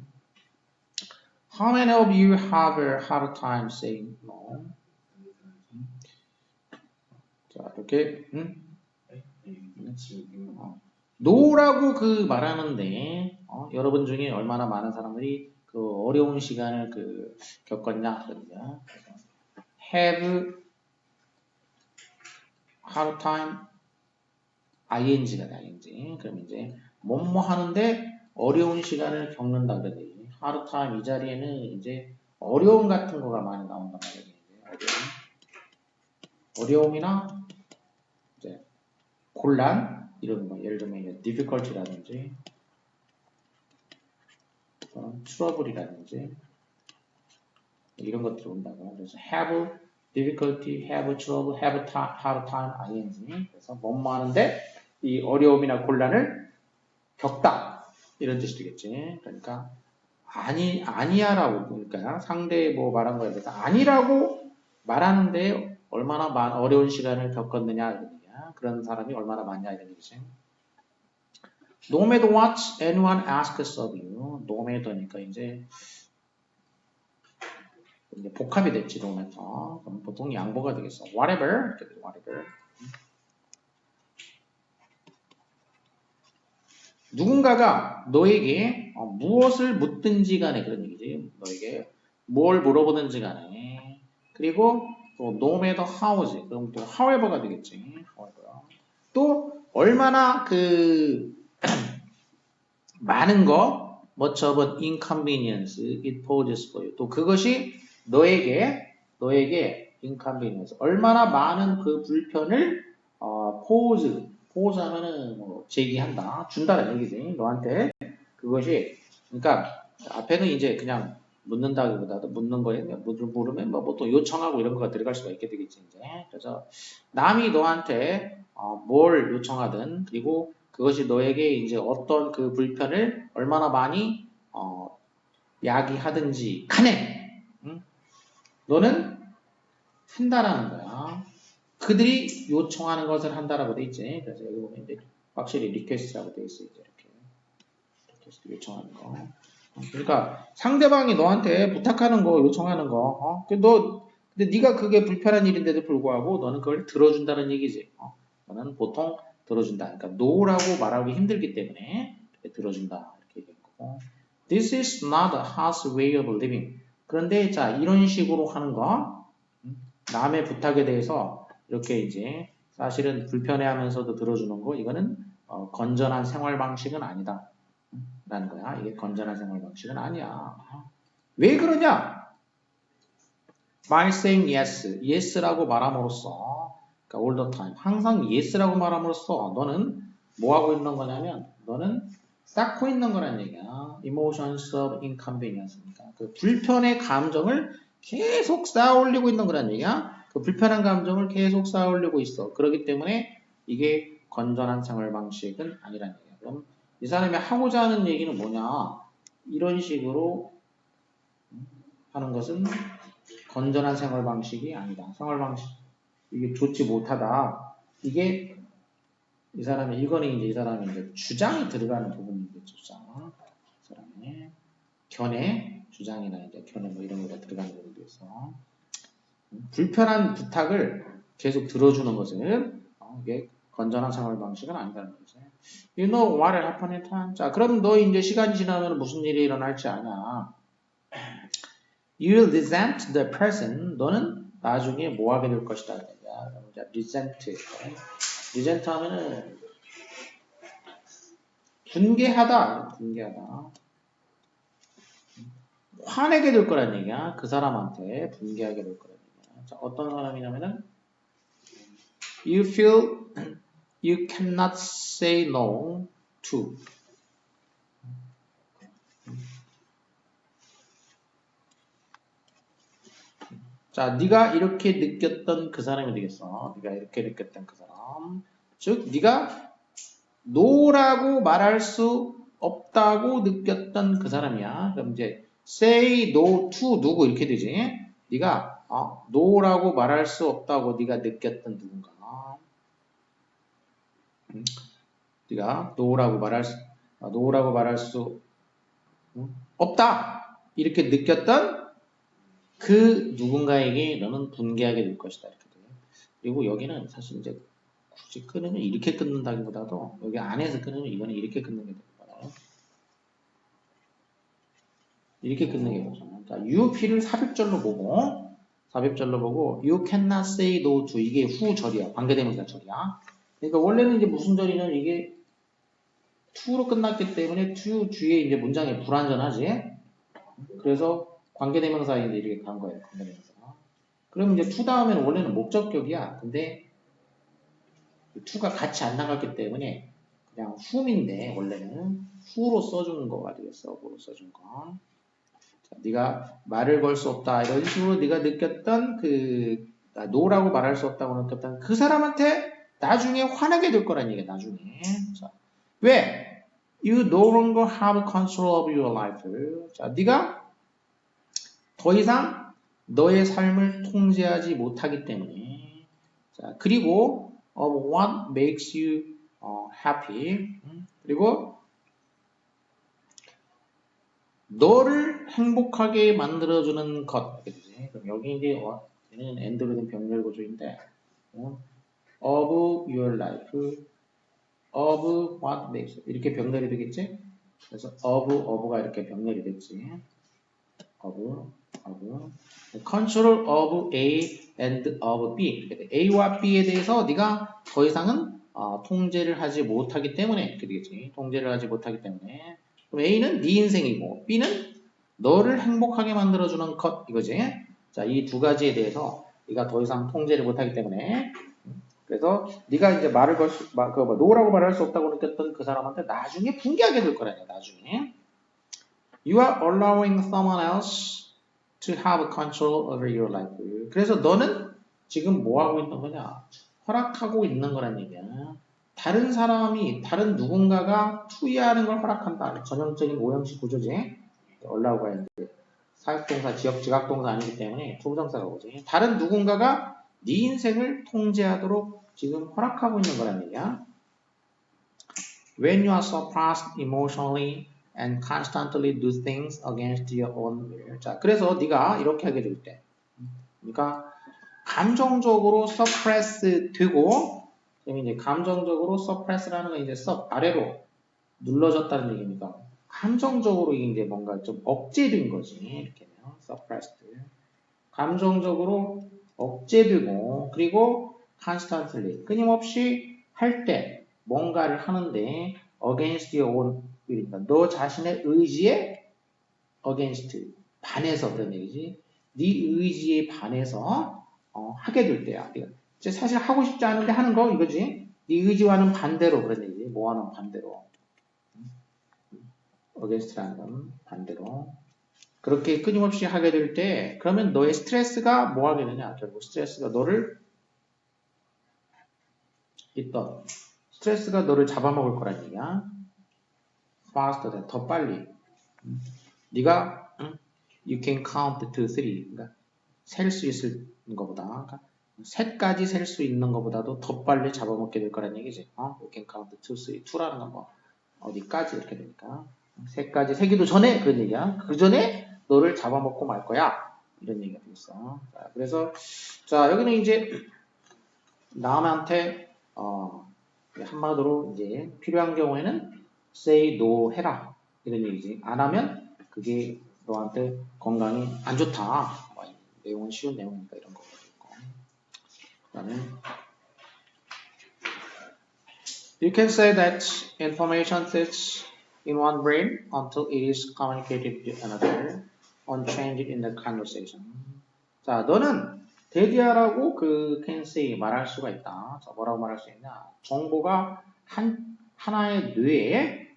How many of you have a hard time saying no? 자, 이렇게, no라고 그 말하는데, 여러분 중에 얼마나 많은 사람들이 그 어려운 시간을 그 겪었냐, 그러냐. have hard time, ing가 돼, ing. 그럼 이제, 뭐뭐 하는데 어려운 시간을 겪는다, 그러지. hard time 이 자리에는 이제 어려움 같은 거가 많이 나온단 말이에요. 어려움이나, 이제, 곤란, 이런 거, 예를 들면, difficulty라든지, trouble이라든지, 이런 것들이 온다고. 그래서 have difficulty, have trouble, have hard time, ing. 그래서 뭐뭐 하는데 이 어려움이나 곤란을 겪다. 이런 뜻이 되겠지. 그러니까 아니야라고, 그러니까 상대에 뭐 말한 거에 대해서 아니라고 말하는데 얼마나 어려운 시간을 겪었느냐, 그런 사람이 얼마나 많냐 이런 얘기지. No matter what anyone asks of you. No matter니까 이제 복합이 됐지, no matter. 그럼 보통 양보가 되겠어. Whatever, whatever. 누군가가 너에게 무엇을 묻든지 간에 그런 얘기지. 너에게 뭘 물어보든지 간에. 그리고 또 no matter how지. 그럼 또 however가 되겠지. however. 또 얼마나 그 많은 거 much of an inconvenience it poses for you. 또 그것이 너에게 inconvenience 얼마나 많은 그 불편을 pose 하면은 뭐 제기한다, 준다는 얘기지. 너한테 그것이 그러니까 앞에는 이제 그냥 묻는다기보다도 묻는 거에 물으면 뭐 또 요청하고 이런 거가 들어갈 수가 있게 되겠지 이제. 그래서 남이 너한테 뭘 요청하든 그리고 그것이 너에게 이제 어떤 그 불편을 얼마나 많이 야기하든지 간에 너는 한다라는 거야. 그들이 요청하는 것을 한다라고 돼 있지. 그래서 여기 보면 이제 확실히 리퀘스트라고 돼 있어. 이제 이렇게 리퀘스트 요청하는 거. 그러니까 상대방이 너한테 부탁하는 거, 요청하는 거, 근데 네가 그게 불편한 일인데도 불구하고 너는 그걸 들어준다는 얘기지. 너는 보통 들어준다. 그러니까 no라고 말하기 힘들기 때문에 이렇게 들어준다 이렇게 얘기하는 거고. This is not a harsh way of living. 그런데 자 이런 식으로 하는 거, 남의 부탁에 대해서 이렇게 이제 사실은 불편해하면서도 들어주는 거, 이거는 건전한 생활 방식은 아니다. 라는 거야. 이게 건전한 생활 방식은 아니야. 왜 그러냐? By saying yes, yes라고 말함으로써, 그러니까 all the time, 항상 yes라고 말함으로써 너는 뭐 하고 있는 거냐면, 너는 쌓고 있는 거란 얘기야. Emotions of inconvenience. 그러니까 그 불편의 감정을 계속 쌓아 올리고 있는 거란 얘기야. 그 불편한 감정을 계속 쌓아 올리고 있어. 그렇기 때문에 이게 건전한 생활 방식은 아니란 얘기야. 그럼 이 사람이 하고자 하는 얘기는 뭐냐? 이런 식으로 하는 것은 건전한 생활 방식이 아니다. 생활 방식 이게 좋지 못하다. 이게 이 사람의 이거는 이제 이 사람의 이제 주장이 들어가는 부분이겠죠. 주장. 이 사람의 견해, 주장이나 이제 견해 뭐 이런 거가 들어가는 부분도 있어. 불편한 부탁을 계속 들어주는 것은 이게 건전한 생활 방식은 아니다는 거지. You know what will happen in time? 자, 그럼 너 이제 시간이 지나면 무슨 일이 일어날지 아냐? You will resent the person. 너는 나중에 뭐 하게 될 것이다. resent. resent 하면은 분개하다. 화내게 될 거란 얘기야. 그 사람한테 분개하게 될 거란 얘기야. 자, 어떤 사람이냐면은 You feel you cannot say no to. 자, 네가 이렇게 느꼈던 그 사람이 되겠어. 네가 이렇게 느꼈던 그 사람. 즉, 네가 no라고 말할 수 없다고 느꼈던 그 사람이야. 그럼 이제 say no to 누구 이렇게 되지. 네가 no라고 말할 수 없다고 네가 느꼈던 누군가. 네가 no라고 말할 수 없다 이렇게 느꼈던 그 누군가에게 너는 분개하게 될 것이다. 이렇게 돼. 그리고 여기는 사실 이제 굳이 끊으면 이렇게 끊는다기보다도 여기 안에서 끊으면 이거는 이렇게 끊는 게 되거든요. 이렇게 끊는 게 되죠. 자, UP를 삽입절로 보고 you cannot say no to 이게 후절이야. 관계대명사 절이야. 그러니까 원래는 이제 무슨 절이냐면 이게 to로 끝났기 때문에 to 뒤에 이제 문장이 불완전하지. 그래서 관계대명사에 이제 이렇게 간 거예요. 관계대명사. 그럼 이제 to 다음에는 원래는 목적격이야. 근데 to가 같이 안 나갔기 때문에 그냥 whom인데 원래는 who로 써주는 거가 되겠어. who로 써준 거. 자, 네가 말을 걸 수 없다. 이런 식으로 네가 느꼈던 no라고 말할 수 없다고 느꼈던 그 사람한테 나중에 화나게 될 거란 얘기야. 나중에. 자, 왜? You no longer have control of your life. 자, 네가 더 이상 너의 삶을 통제하지 못하기 때문에. 자, 그리고 of what makes you happy. 그리고 너를 행복하게 만들어주는 것. 그럼 여기 이제 얘는 and로 된 병렬 구조인데 of your life, of what makes you 이렇게 병렬이 되겠지? 그래서 of가 이렇게 병렬이 됐지. of control of A and of B. A와 B에 대해서 네가 더 이상은 통제를 하지 못하기 때문에 이렇게 되겠지. 통제를 하지 못하기 때문에. 그럼 A는 네 인생이고 B는 너를 행복하게 만들어주는 것 이거지. 자, 이 두 가지에 대해서 네가 더 이상 통제를 못하기 때문에 그래서 네가 이제 말을 걸 수, 노라고 말할 수 없다고 느꼈던 그 사람한테 나중에 분개하게 될 거라냐. 나중에. You are allowing someone else to have control over your life. 그래서 너는 지금 뭐 하고 있는 거냐? 허락하고 있는 거란 얘기야. 다른 사람이, 다른 누군가가 투여하는 걸 허락한다. 전형적인 오형식 구조지. allow가 이제 사역동사, 지각동사 아니기 때문에 투부정사가 오지. 다른 누군가가 네 인생을 통제하도록 지금 허락하고 있는 거란 얘기야. When you are suppressed emotionally and constantly do things against your own will. 자, 그래서 네가 이렇게 하게 될 때, 그러니까 감정적으로 suppress 되고, 이제 감정적으로 suppress라는 건 이제 아래로 눌러졌다는 얘기니까 감정적으로 이제 뭔가 좀 억제된 거지. 이렇게 suppressed. 감정적으로 억제되고 그리고 constantly 끊임없이 할 때 뭔가를 하는데 against your own will이니까 너 자신의 의지에 against 반해서 그런 얘기지. 네 의지에 반해서 하게 될 때야. 사실 하고 싶지 않은데 하는 거 이거지. 네 의지와는 반대로 그런 얘기지. 뭐와는 반대로. against라는 건 반대로. 그렇게 끊임없이 하게 될 때 그러면 너의 스트레스가 뭐 하게 되냐. 결국 스트레스가 너를 잡아먹을 거란 얘기야. faster, 더 빨리. 네가 you can count to 3. 그러니까 셀 수 있을 것보다 그러니까 셋까지 셀 수 있는 것보다도 더 빨리 잡아먹게 될 거란 얘기지. You can count to 3. 2라는 건 뭐 어디까지 이렇게 되니까 셋까지 세기도 전에 그런 얘기야. 그 전에 너를 잡아먹고 말 거야. 이런 얘기가 되겠어. 자, 그래서 자 여기는 이제 남한테 한마디로 이제 필요한 경우에는 say no 해라 이런 얘기지. 안 하면 그게 너한테 건강이 안 좋다. 내용은 쉬운 내용이니까 이런 거 있고. 그다음에 you can say that information sits in one brain until it is communicated to another unchanged in the conversation. 자, 너는 대기하라고 can say 말할 수가 있다. 자, 뭐라고 말할 수 있냐? 정보가 하나의 뇌에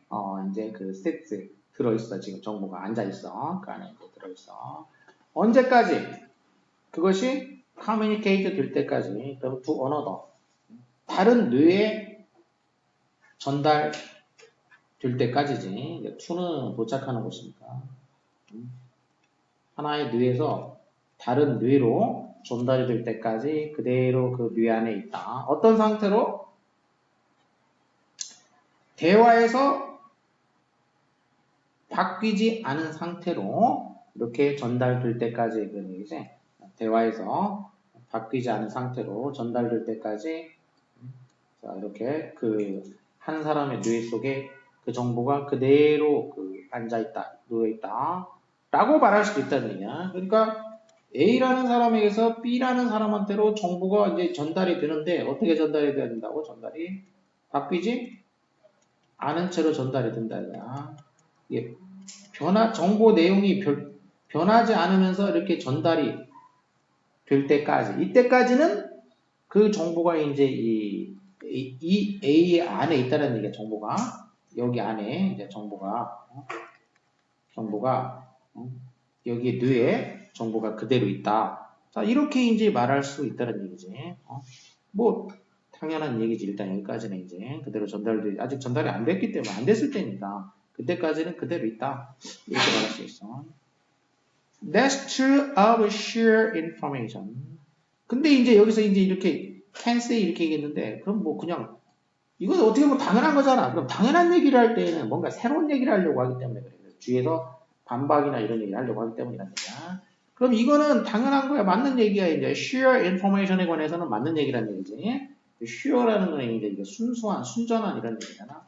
이제 sets 들어있어. 지금 정보가 앉아있어. 그 안에 들어있어. 언제까지? 그것이 communicate 될 때까지. 그럼 to another. 다른 뇌에 전달 될 때까지지. to는 도착하는 곳이니까. 하나의 뇌에서 다른 뇌로 전달이 될 때까지 그대로 그 뇌 안에 있다. 어떤 상태로? 대화에서 바뀌지 않은 상태로 이렇게 전달될 때까지 그런 얘기지. 대화에서 바뀌지 않은 상태로 전달될 때까지 자, 이렇게 그 한 사람의 뇌 속에 그 정보가 그대로 앉아있다, 누워있다 라고 말할 수도 있다는 얘기야. 그러니까 A라는 사람에게서 B라는 사람한테로 정보가 이제 전달이 되는데 어떻게 전달이 된다고? 전달이 바뀌지 않은 채로 전달이 된다 이거야. 이게 정보 내용이 변하지 않으면서 이렇게 전달이 될 때까지, 이때까지는 그 정보가 이제 이 A 안에 있다는 얘기야, 정보가. 여기 안에 이제 정보가 여기 뇌에 정보가 그대로 있다. 자, 이렇게 이제 말할 수 있다는 얘기지. 뭐 당연한 얘기지. 일단 여기까지는 이제 그대로 아직 전달이 안 됐기 때문에 안 됐을 때니까 그때까지는 그대로 있다. 이렇게 말할 수 있어. That's true of sheer information. 근데 이제 여기서 이제 이렇게 can say 이렇게 얘기했는데 그럼 뭐 그냥 이건 어떻게 보면 당연한 거잖아. 그럼 당연한 얘기를 할 때는 뭔가 새로운 얘기를 하려고 하기 때문에 그래. 뒤에서 반박이나 이런 얘기를 하려고 하기 때문이란 얘기야. 그럼 이거는 당연한 거야. 맞는 얘기야. 이제 sheer information에 관해서는 맞는 얘기란 얘기지. sheer라는 거는 이제 이게 순전한 이런 얘기잖아.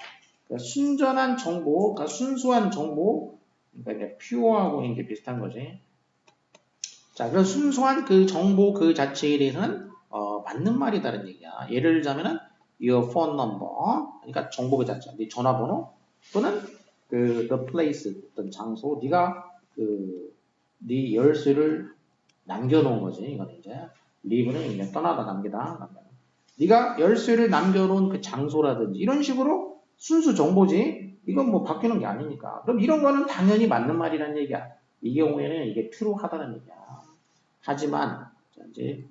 그러니까 순전한 정보, 그러니까 순수한 정보, 그러니까 이제 pure하고 이제 비슷한 거지. 자, 그럼 순수한 그 정보 그 자체에 대해서는 맞는 말이다라는 얘기야. 예를 들자면은 your phone number, 그러니까 정보 그 자체, 네 전화번호 또는 the place, 어떤 장소, 네가 네 열쇠를 남겨놓은 거지. 이건 이제 leave는 이제 떠나다 남기다. 네가 열쇠를 남겨놓은 그 장소라든지 이런 식으로 순수 정보지. 이건 뭐 바뀌는 게 아니니까. 그럼 이런 거는 당연히 맞는 말이라는 얘기야. 이 경우에는 이게 true하다는 얘기야. 하지만 이제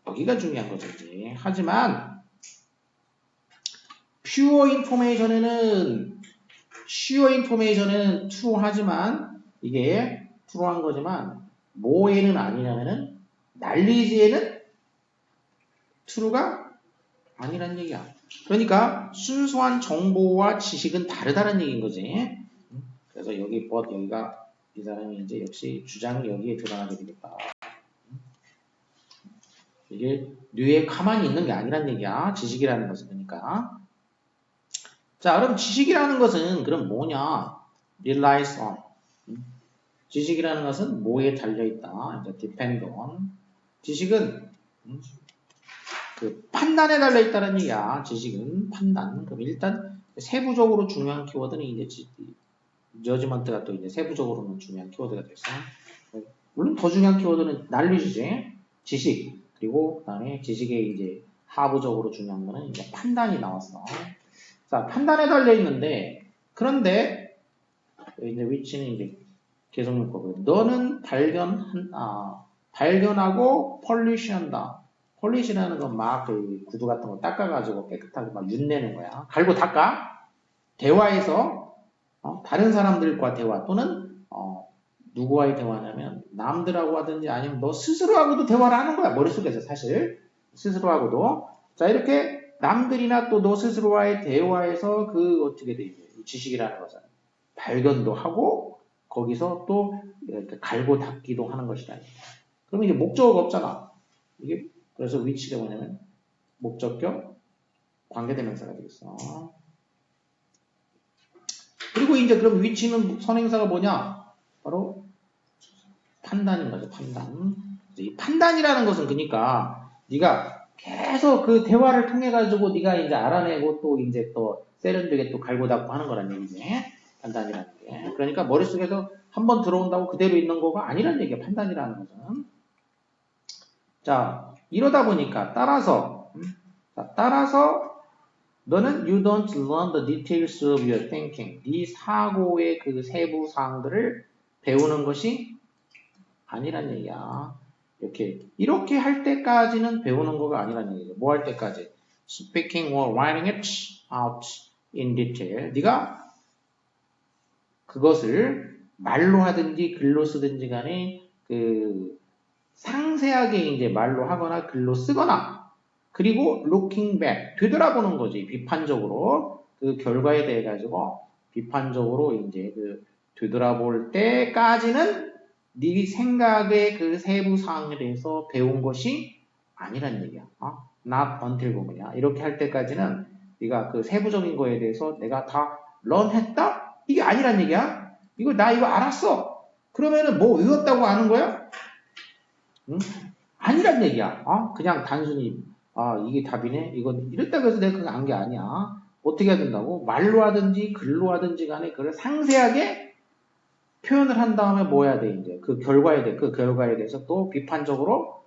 여기가 중요한 거죠. 이제. 하지만 pure information에는 true하지만 이게 true한 거지만 뭐에는 아니냐면은 knowledge에는 true가 아니란 얘기야. 그러니까 순수한 정보와 지식은 다르다는 얘기인 거지. 그래서 여기가 이 사람이 이제 역시 주장이 여기에 드러나게 되겠다. 이게 뇌에 가만히 있는 게 아니란 얘기야. 지식이라는 것은. 그러니까. 자, 그럼 지식이라는 것은 그럼 뭐냐? relies on. 지식이라는 것은 뭐에 달려있다. 이제 depend on. 지식은 그 판단에 달려있다는 얘기야. 지식은 판단. 그럼 일단 세부적으로 중요한 키워드는 이제 저지먼트가 또 이제 세부적으로는 중요한 키워드가 됐어. 물론 더 중요한 키워드는 knowledge지. 지식. 그리고 그 다음에 지식의 이제 하부적으로 중요한 거는 이제 판단이 나왔어. 자, 판단에 달려 있는데, 그런데, 이제 위치는 이제 계속용법이에요. 너는 발견하고 펄리시한다. 펄리시라는 건 막 그 구두 같은 거 닦아가지고 깨끗하게 막 윤내는 거야. 갈고 닦아. 대화에서, 다른 사람들과 대화 또는, 누구와의 대화냐면 남들하고 하든지 아니면 너 스스로하고도 대화를 하는 거야. 머릿속에서 사실 스스로하고도. 자, 이렇게 남들이나 또 너 스스로와의 대화에서 어떻게 돼 있냐, 지식이라는 것은 발견도 하고 거기서 또 이렇게 갈고 닦기도 하는 것이다. 그러면 이제 목적어가 없잖아. 이게 그래서 위치가 뭐냐면 목적격 관계대명사가 되겠어. 그리고 이제 그럼 위치는 선행사가 뭐냐? 바로 판단인 거죠. 판단. 이 판단이라는 것은 그러니까 네가 계속 그 대화를 통해 가지고 네가 이제 알아내고 또 이제 또 세련되게 또 갈고 닦고 하는 거란 얘기지. 판단이라는 게. 그러니까 머릿속에서 한번 들어온다고 그대로 있는 거가 아니란 얘기야. 판단이라는 것은. 자, 이러다 보니까 따라서 너는 you don't learn the details of your thinking. 네 사고의 그 세부 사항들을 배우는 것이 아니란 얘기야. 이렇게 할 때까지는 배우는 거가 아니란 얘기죠. 뭐 할 때까지? Speaking or writing it out in detail. 네가 그것을 말로 하든지 글로 쓰든지 간에 상세하게 이제 말로 하거나 글로 쓰거나 그리고 looking back. 되돌아보는 거지. 비판적으로. 그 결과에 대해 가지고 비판적으로 이제 되돌아볼 때까지는 네 생각의 그 세부 사항에 대해서 배운 것이 아니란 얘기야. not until 부분이야. 이렇게 할 때까지는 네가 그 세부적인 거에 대해서 내가 다 learn했다? 이게 아니란 얘기야. 나 이거 알았어. 그러면은 뭐 외웠다고 아는 거야? 응? 아니란 얘기야. 그냥 단순히 이게 답이네. 이건 이랬다고 해서 내가 그거 안 게 아니야. 어떻게 해야 된다고? 말로 하든지 글로 하든지 간에 그걸 상세하게 표현을 한 다음에 뭐 해야 돼? 이제 그 결과에 대해서 또 비판적으로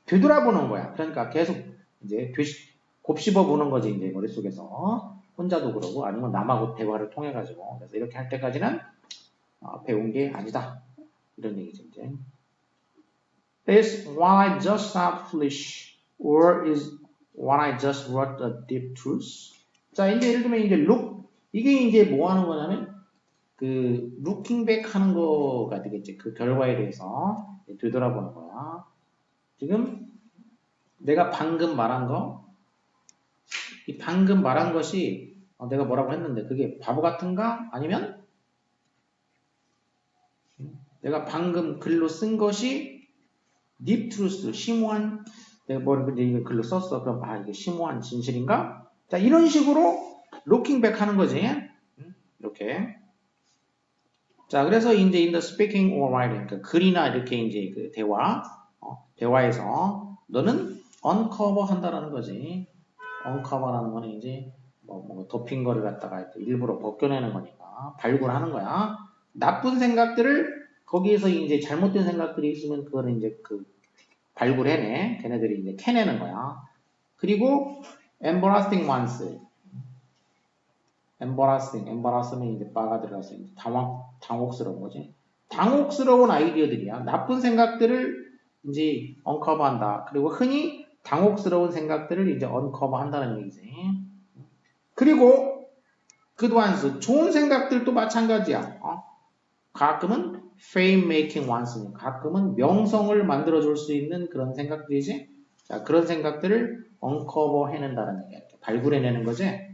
되돌아보는 거야. 그러니까 계속 이제 곱씹어 보는 거지, 이제 머릿속에서. 혼자도 그러고 아니면 남하고 대화를 통해 가지고. 그래서 이렇게 할 때까지는 배운 게 아니다. 이런 얘기죠, 이제. Is what I just sound foolish or is what I just wrote a deep truth? 자, 이제 예를 들면 이제 look 이게 이제 뭐 하는 거냐면 그 looking back 하는 거가 되겠지. 그 결과에 대해서 되돌아보는 거야. 지금 내가 방금 말한 거, 이 방금 말한 것이 내가 뭐라고 했는데 그게 바보 같은가? 아니면 내가 방금 글로 쓴 것이 deep truth, 심오한 내가 이제 이거 글로 썼어. 그럼 이게 심오한 진실인가? 자, 이런 식으로 looking back 하는 거지. 이렇게. 자, 그래서 이제 in the speaking or writing, 그 글이나 이렇게 이제 그 대화에서 너는 uncover 한다라는 거지. uncover라는 거는 이제 뭐 덮인 거를 갖다가 일부러 벗겨내는 거니까 발굴하는 거야. 나쁜 생각들을 거기에서 이제 잘못된 생각들이 있으면 그거를 이제 그 발굴해내. 걔네들이 이제 캐내는 거야. 그리고 embarrassing ones. embarrassment 이제 바가 들어가서 이제 당혹스러운 거지. 당혹스러운 아이디어들이야. 나쁜 생각들을 이제 언커버한다. 그리고 흔히 당혹스러운 생각들을 이제 언커버한다는 얘기지. 그리고 good ones, 좋은 생각들도 마찬가지야. 가끔은 fame making ones, 가끔은 명성을 만들어줄 수 있는 그런 생각들이지. 자, 그런 생각들을 언커버 해낸다는 얘기야. 발굴해내는 거지.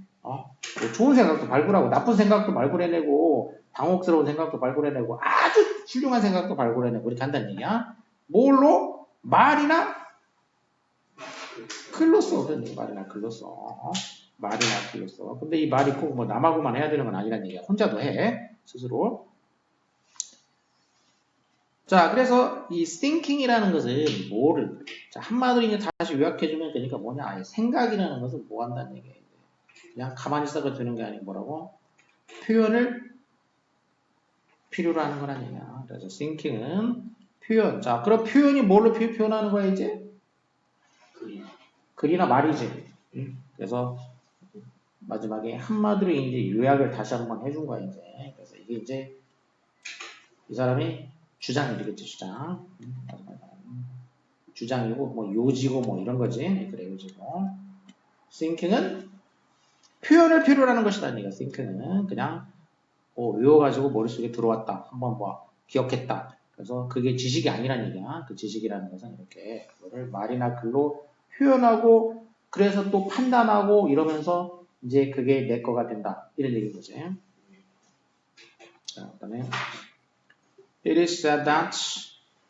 좋은 생각도 발굴하고 나쁜 생각도 발굴해내고 당혹스러운 생각도 발굴해내고 아주 훌륭한 생각도 발굴해내고 이렇게 한다는 얘기야. 뭘로? 말이나 글로 써. 말이나 글로 써. 말이나 글로 써. 근데 이 말이 꼭 뭐 남하고만 해야 되는 건 아니란 얘기야. 혼자도 해. 스스로. 자, 그래서 이 thinking이라는 것은 뭐를 자, 한마디로 이제 다시 요약해주면 그러니까 뭐냐? 생각이라는 것은 뭐 한다는 얘기야. 그냥 가만히 있어도 되는 게 아니고 뭐라고? 표현을 필요로 하는 거란 얘기야. 그래서 thinking은 표현. 자, 그럼 표현이 뭘로 표현하는 거야, 이제? 글이나 말이지. 그래서 마지막에 한마디로 이제 요약을 다시 한번 해준 거야, 이제. 그래서 이게 이제 이 사람이 주장이겠지, 주장. 주장이고, 뭐 요지고, 뭐 이런 거지. 그래, 요지고. thinking은 표현을 필요로 하는 것이다, 니가 thinking은. 그냥 외워가지고 머릿속에 들어왔다. 한번 뭐 기억했다. 그래서 그게 지식이 아니란 얘기야. 그 지식이라는 것은 이렇게 그거를 말이나 글로 표현하고 그래서 또 판단하고 이러면서 이제 그게 내 거가 된다. 이런 얘기인 거지. 자, 그다음에 It is said that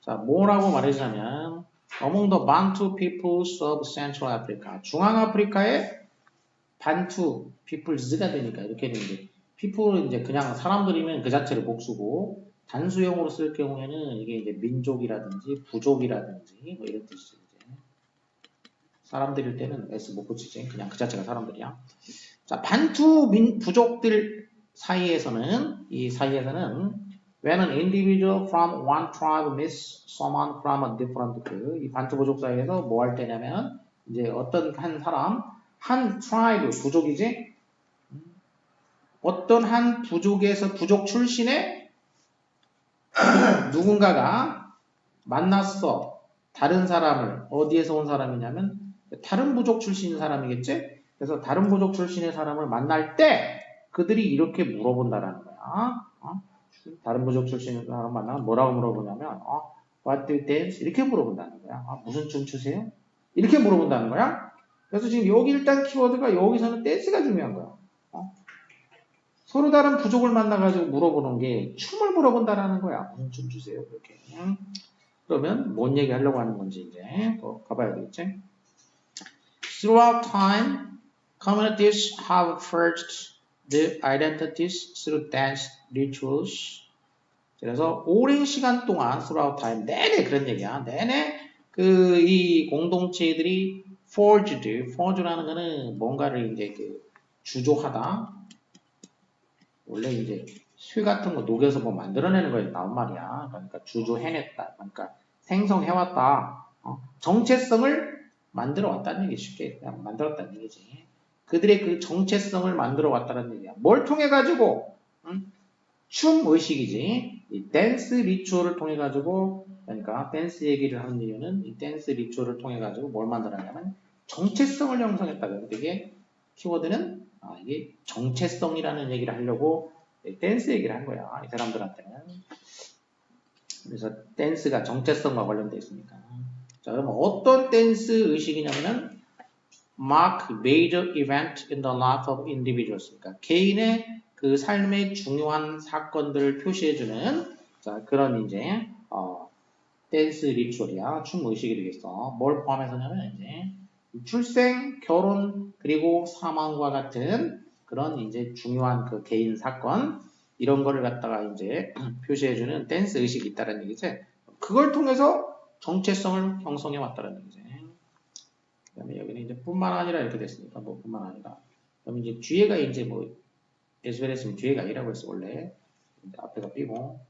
자, 뭐라고 말하자면 Among the Bantu peoples of Central Africa 중앙아프리카의 반투 peoples가 되니까 이렇게 되는데 people은 이제 그냥 사람들이면 그 자체를 복수고 단수형으로 쓸 경우에는 이게 이제 민족이라든지 부족이라든지 뭐 이런 뜻이죠. 이제. 사람들일 때는 S 못 붙이지. 그냥 그 자체가 사람들이야. 자, 반투 부족들 사이에서는 when an individual from one tribe meets someone from a different group 이 반투 부족 사이에서 뭐 할 때냐면 이제 어떤 한 사람 한 트라이브 부족이지 어떤 한 부족에서 부족 출신의 누군가가 만났어. 다른 사람을 어디에서 온 사람이냐면 다른 부족 출신의 사람이겠지. 그래서 다른 부족 출신의 사람을 만날 때 그들이 이렇게 물어본다라는 거야. 다른 부족 출신의 사람 만나면 뭐라고 물어보냐면 What do you dance? 이렇게 물어본다는 거야. 무슨 춤 추세요? 이렇게 물어본다는 거야. 그래서 지금 여기 일단 키워드가 여기서는 댄스가 중요한 거야. 서로 다른 부족을 만나가지고 물어보는 게 춤을 물어본다라는 거야. 춤 주세요. 그렇게. 그러면 뭔 얘기 하려고 하는 건지 이제 또 가봐야 되겠지. Throughout time, communities have forged the identities through dance rituals. 그래서 오랜 시간 동안 throughout time 내내 그런 얘기야. 내내 그 이 공동체들이 forge라는 거는 뭔가를 이제 그 주조하다. 원래 이제 쇠 같은 거 녹여서 뭐 만들어내는 거에 나온 말이야. 그러니까 주조해냈다. 그러니까 생성해왔다. 정체성을 만들어 왔다는 얘기 쉽게 그냥 만들었다는 얘기지. 그들의 그 정체성을 만들어 왔다는 얘기야. 뭘 통해 가지고 춤 의식이지. 이 댄스 리추얼을 통해 가지고 그러니까 댄스 얘기를 하는 이유는 이 댄스 리추얼을 통해 가지고 뭘 만들었냐면 정체성을 형성했다. 그런데 이게 키워드는 이게 정체성이라는 얘기를 하려고 댄스 얘기를 한 거야. 이 사람들한테는. 그래서 댄스가 정체성과 관련되어 있으니까. 자, 그러면 어떤 댄스 의식이냐면은 mark major event in the life of individuals. 그러니까 개인의 그 삶의 중요한 사건들을 표시해주는 자, 그런 이제 댄스 리추얼이야. 춤 의식이 되겠어. 뭘 포함해서냐면 이제 출생, 결혼, 그리고 사망과 같은 그런 이제 중요한 그 개인 사건 이런 거를 갖다가 이제 표시해주는 댄스 의식이 있다는 얘기지. 그걸 통해서 정체성을 형성해 왔다는 얘기지. 그 다음에 여기는 이제 뿐만 아니라 이렇게 됐으니까 뭐 뿐만 아니라. 그럼 이제 뒤에가 이제 뭐 예수를 했으면 뒤에가 아니라고 했어 원래. 이제 앞에가 삐고.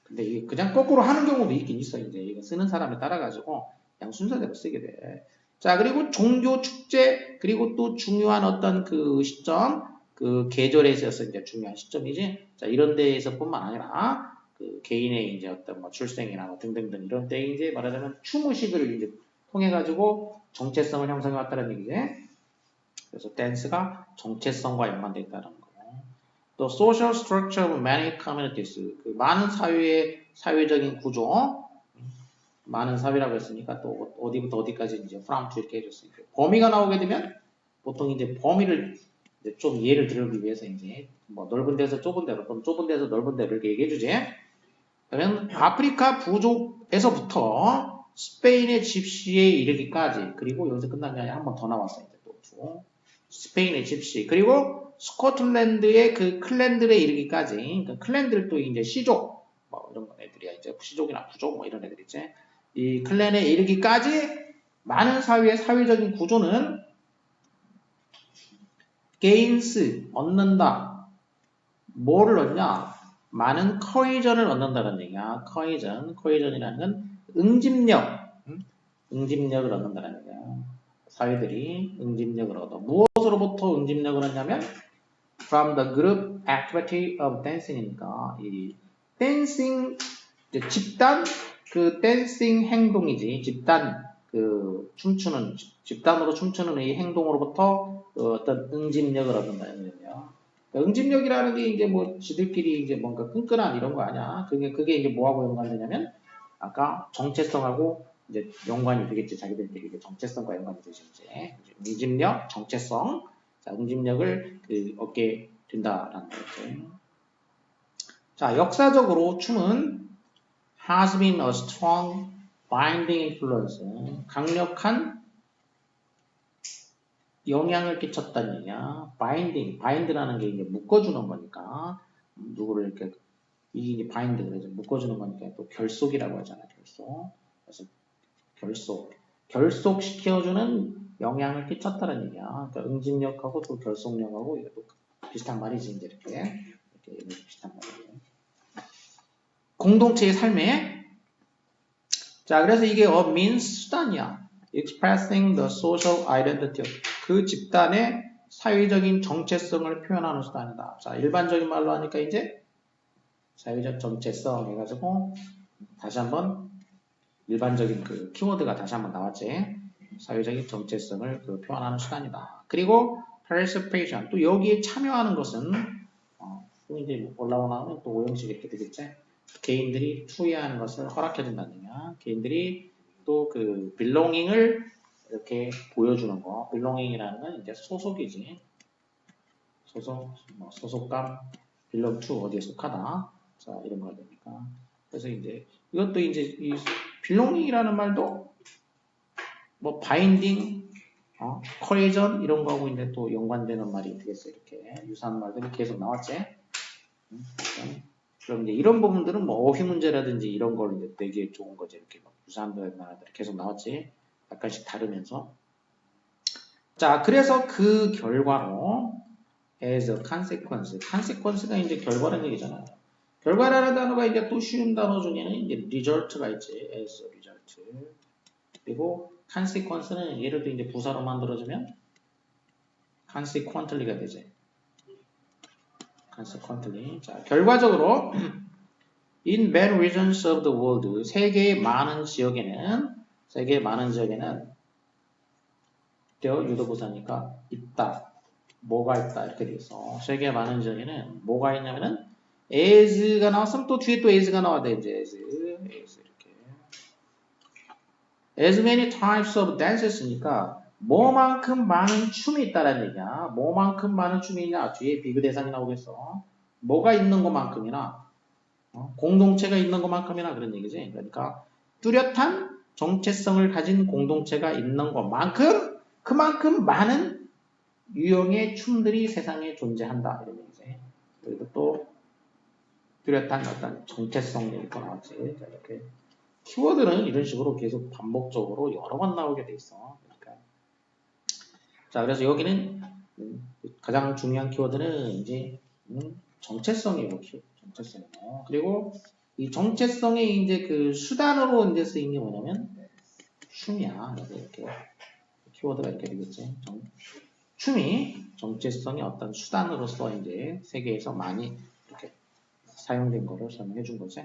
근데 이게 그냥 거꾸로 하는 경우도 있긴 있어. 이제 이거 쓰는 사람에 따라 가지고 그냥 순서대로 쓰게 돼. 자, 그리고 종교 축제 그리고 또 중요한 어떤 그 시점, 그 계절에 있어서 이제 중요한 시점이지. 자, 이런 데에서뿐만 아니라 그 개인의 이제 어떤 뭐 출생이나 뭐 등등등 이런 때 이제 말하자면 추무식을 이제 통해 가지고 정체성을 형성해 왔다는 얘기지. 그래서 댄스가 정체성과 연관되어 있다는 거. 또 social structure of many communities. 그 많은 사회의 사회적인 구조. 많은 사회라고 했으니까 또 어디부터 어디까지 이제 from to 이렇게 해줬으니까 범위가 나오게 되면 보통 이제 범위를 이제 좀 예를 들기 위해서 이제 뭐 넓은 데서 좁은 데로 또는 좁은 데서 넓은 데로 이렇게 얘기해주지. 그러면 아프리카 부족에서부터 스페인의 집시에 이르기까지 그리고 여기서 끝난 게 아니라 한 번 더 나왔어요. 이제 또 스페인의 집시 그리고 스코틀랜드의 그 클랜들에 이르기까지 그러니까 클랜들도 이제 시족 뭐 이런 애들이야 이제 시족이나 부족 뭐 이런 애들이지. 이 클랜에 이르기까지 많은 사회의 사회적인 구조는 게인스 얻는다. 뭐를 얻냐? 많은 커이전을 얻는다는 얘기야. 커이전이라는 건 응집력, 응집력을 얻는다는 얘기야. 사회들이 응집력을 얻어. 무엇으로부터 응집력을 얻냐면 from the group activity of dancing이니까 이 댄싱 집단 그 댄싱 행동이지 집단 그 춤추는 집단으로 춤추는 이 행동으로부터 그 어떤 응집력을 얻는다는 얘기예요. 그러니까 응집력이라는 게 이제 뭐 지들끼리 이제 뭔가 끈끈한 이런 거 아니야. 그게 이제 뭐하고 연관되냐면 아까 정체성하고 이제 연관이 되겠지. 자기들끼리 이제 정체성과 연관이 되지 이제 응집력, 정체성, 자 응집력을 그 얻게 된다라는 거죠. 자 역사적으로 춤은 has been a strong binding influence. 강력한 영향을 끼쳤다는 얘기야. bind라는 게 이제 묶어주는 거니까 누구를 이렇게 이게 바인드 그래서 묶어주는 거니까 또 결속이라고 하잖아. 결속. 그래서 결속시켜주는 영향을 끼쳤다는 얘기야. 그러니까 응집력하고 또 결속력하고 이게 또 비슷한 말이지 이제 이렇게 비슷한 말이에요. 공동체의 삶에 자 그래서 이게 a means 수단이야. expressing the social identity 그 집단의 사회적인 정체성을 표현하는 수단이다. 자 일반적인 말로 하니까 이제 사회적 정체성 해가지고 다시 한번 일반적인 그 키워드가 다시 한번 나왔지. 사회적인 정체성을 그 표현하는 수단이다. 그리고 participation 또 여기에 참여하는 것은 또 이제 올라오면 또 오형식 이렇게 되겠지. 개인들이 투여하는 것을 허락해준다는 얘기야. 개인들이 또 그 belonging을 이렇게 보여주는 거. belonging이라는 건 이제 소속이지. 소속감 belong to 어디에 속하다. 자, 이런 거가 됩니까? 그래서 이제 이것도 이제 이 belonging이라는 말도 뭐 binding, cohesion 이런 거하고 이제 또 연관되는 말이 되겠어요. 이렇게 유사한 말들이 계속 나왔지. 그럼 이제 이런 부분들은 뭐 어휘 문제라든지 이런 걸 이제 되게 좋은 거죠. 이렇게 막 유사한 말들이 계속 나왔지. 약간씩 다르면서. 자, 그래서 그 결과로 as a consequence. consequence가 이제 결과라는 얘기잖아요. 결과라는 단어가 이제 또 쉬운 단어 중에는 이제 result가 있지. as a result. 그리고 consequence는 예를 들어 이제 부사로 만들어주면 consequently가 되지. consequently. 자, 결과적으로 in many regions of the world 세계의 많은 지역에는 유도부사니까 있다. 뭐가 있다 이렇게 돼 있어. 세계의 많은 지역에는 뭐가 있냐면은 as가 나왔으면 또 뒤에 또 as가 나와야 돼. 이제 as 이렇게 as many types of dances니까 뭐만큼 많은 춤이 있다라는 얘기야. 뭐만큼 많은 춤이 있냐? 뒤에 비교 대상이 나오겠어. 뭐가 있는 것만큼이나 공동체가 있는 것만큼이나 그런 얘기지. 그러니까 뚜렷한 정체성을 가진 공동체가 있는 것만큼 그만큼 많은 유형의 춤들이 세상에 존재한다. 이런 얘기지. 그리고 또 뚜렷한 어떤 정체성 얘기가 나왔지. 자, 이렇게 키워드는 이런 식으로 계속 반복적으로 여러 번 나오게 돼 있어. 그러니까. 자, 그래서 여기는 가장 중요한 키워드는 이제 정체성이고 정체성이고. 그리고 이 정체성의 이제 그 수단으로 이제 쓰인 게 뭐냐면 춤이야. 이렇게 키워드가 이렇게 되겠지. 춤이 정체성의 어떤 수단으로서 이제 세계에서 많이 이렇게 사용된 거를 설명해 준 거지.